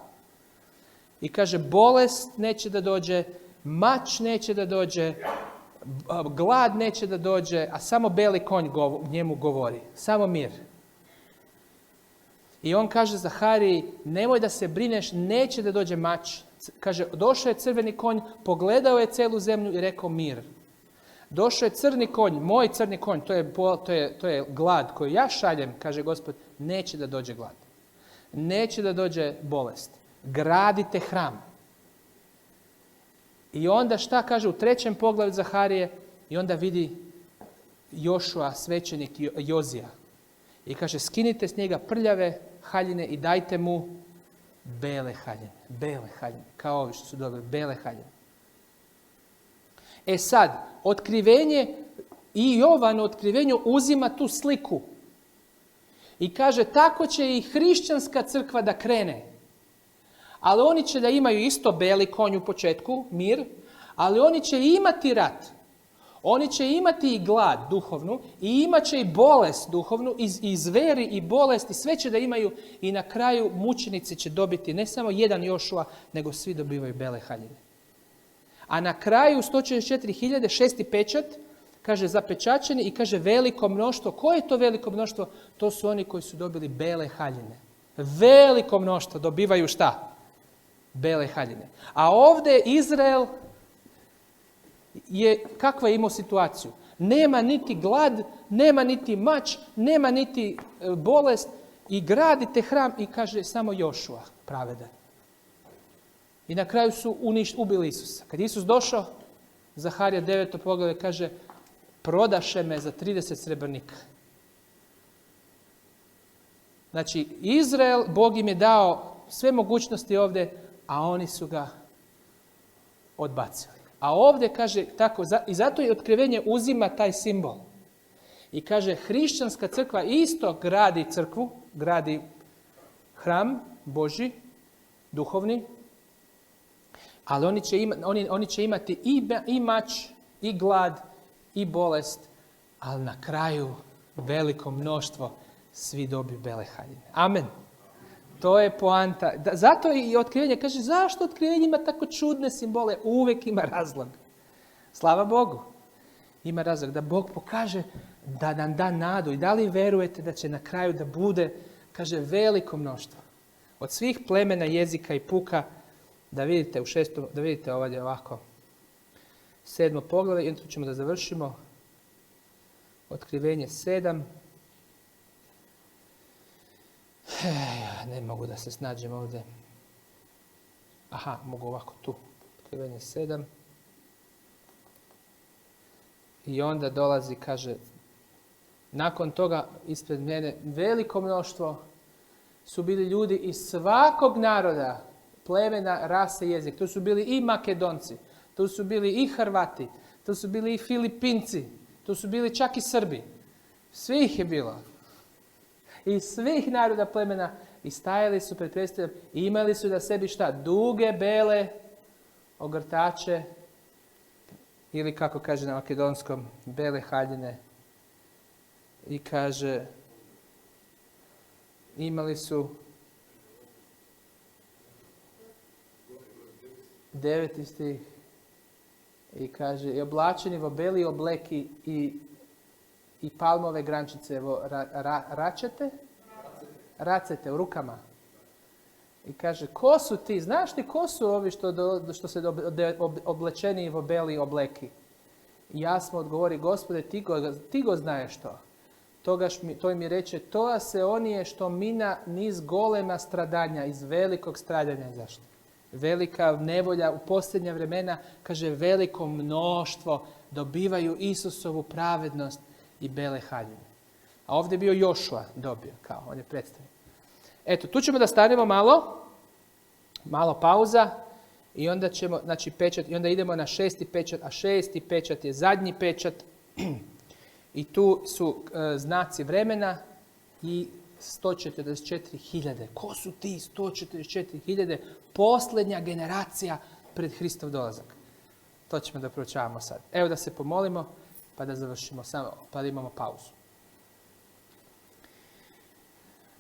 I kaže bolest neće da dođe, mač neće da dođe, glad neće da dođe, a samo beli konj njemu govori. Samo mir. I on kaže Zahariji, nemoj da se brineš, neće da dođe mač. Kaže, došao je crveni konj, pogledao je celu zemlju i rekao mir. Došao je crni konj, moj crni konj, to je glad koju ja šaljem, kaže Gospod, neće da dođe glad. Neće da dođe bolest. Gradite hram. I onda šta kaže u 3. poglavlju Zaharije? I onda vidi Jošua, svećenik Jozija. I kaže, skinite s njega prljave haljine i dajte mu bele haljine. Bele haljine, kao ovi što su dobili, bele haljine. E sad, otkrivenje i Jovan u otkrivenju uzima tu sliku. I kaže, tako će i hrišćanska crkva da krene. Ali oni će da imaju isto beli konj u početku, mir, ali oni će imati rat. Oni će imati i glad duhovnu i imat će i bolest duhovnu, i zveri i bolest i sve će da imaju i na kraju mučenici će dobiti ne samo jedan Jošua, nego svi dobivaju bele haljine. A na kraju 144.000, 6. pečat, kaže zapečačeni i kaže veliko mnoštvo. Koje je to veliko mnoštvo? To su oni koji su dobili bele haljine. Veliko mnoštvo dobivaju šta? Bele haljine. A ovdje Izrael je kakva je imao situaciju? Nema niti glad, nema niti mač, nema niti bolest i gradite hram i kaže samo Jošua pravedan. I na kraju su ubili Isusa. Kad Isus došao, Zaharija 9. poglavlje kaže prodaše me za 30 srebrnika. Znači, Izrael, Bog im je dao sve mogućnosti ovdje, a oni su ga odbacili. A ovdje kaže tako, i zato i otkrivenje uzima taj simbol. I kaže, hrišćanska crkva isto gradi crkvu, gradi hram Božji, duhovni, ali oni će imati i mač, i glad, i bolest, ali na kraju veliko mnoštvo svi dobiju bele haljine. Amen. To je poanta. Zato i otkrivenje, kaže, zašto otkrivenje ima tako čudne simbole? Uvijek ima razlog. Slava Bogu. Ima razlog da Bog pokaže, da nam da nadu. I da li verujete da će na kraju da bude, kaže, veliko mnoštvo. Od svih plemena, jezika i puka, da vidite da vidite ovdje ovako. 7. poglavlje, i tu ćemo da završimo. Otkrivenje 7. Ne mogu da se snađem ovdje. Aha, mogu ovako tu. Otkrivenje 7. I onda dolazi, kaže, nakon toga ispred mene veliko mnoštvo su bili ljudi iz svakog naroda, plemena, rase, jezik. Tu su bili i Makedonci, tu su bili i Hrvati, tu su bili i Filipinci, tu su bili čak i Srbi. Svih je bilo. Iz svih naroda, plemena, i stajali su pred predstavljom i imali su da sebi šta? Duge, bele ogrtače, ili kako kaže na makedonskom, bele haljine. I kaže, imali su 9. stih i kaže, i oblačeni vo beli obleki i palmove grančice racete u rukama. I kaže, ko su ti? Znaš ti ko su ovi što se oblečeni vo beli obleki? I ja smo odgovori, Gospode, ti go znaješ to. To mi reče, to se onije što mina niz golema stradanja, iz velikog stradanja. Zašto? Velika nevolja u posljednja vremena, kaže, veliko mnoštvo dobivaju Isusovu pravednost i bele haljine. A ovdje je bio Jošua dobio, kao on je predstavio. Eto, tu ćemo da stanemo malo pauza i onda ćemo, znači pečat, i onda idemo na 6. pečat, a 6. pečat je zadnji pečat i tu su znaci vremena i 144.000. Ko su ti 144.000? Posljednja generacija pred Hristov dolazak. To ćemo da proučavamo sad. Evo da se pomolimo pa da završimo, pa da imamo pauzu.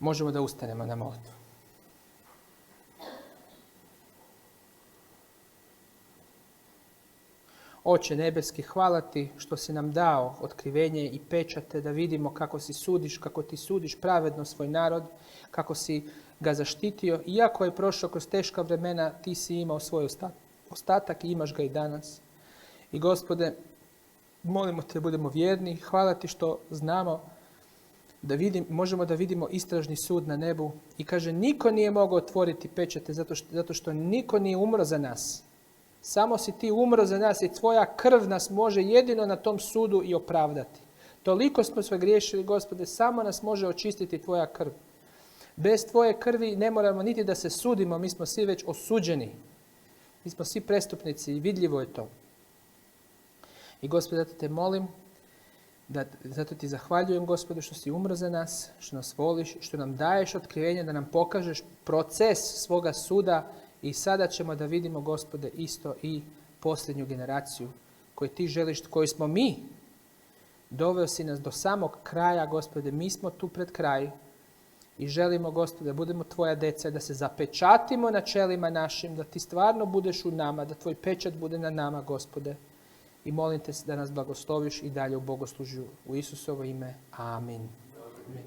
Možemo da ustanemo na molitvu. Oče nebeski, hvala ti što si nam dao otkrivenje i pečate da vidimo kako ti sudiš pravedno svoj narod, kako si ga zaštitio. Iako je prošao kroz teška vremena, ti si imao svoj ostatak i imaš ga i danas. I Gospode, molimo te da budemo vjerni. Hvala ti što znamo možemo da vidimo istražni sud na nebu. I kaže, niko nije mogao otvoriti pečate zato što niko nije umro za nas. Samo si ti umro za nas i tvoja krv nas može jedino na tom sudu i opravdati. Toliko smo sve griješili, Gospode, samo nas može očistiti tvoja krv. Bez tvoje krvi ne moramo niti da se sudimo, mi smo svi već osuđeni. Mi smo svi prestupnici i vidljivo je to. I Gospode, zato te molim, zato ti zahvaljujem, Gospode, što si umro za nas, što nas voliš, što nam daješ otkrivenje, da nam pokažeš proces svoga suda. I sada ćemo da vidimo, Gospode, isto i posljednju generaciju koju ti želiš, koju smo mi. Doveo si nas do samog kraja, Gospode, mi smo tu pred kraj i želimo, Gospode, da budemo tvoja deca, da se zapečatimo na čelima našim, da ti stvarno budeš u nama, da tvoj pečat bude na nama, Gospode. I molim te da nas blagosloviš i dalje u bogoslužju u Isusovo ime. Amin. Amin.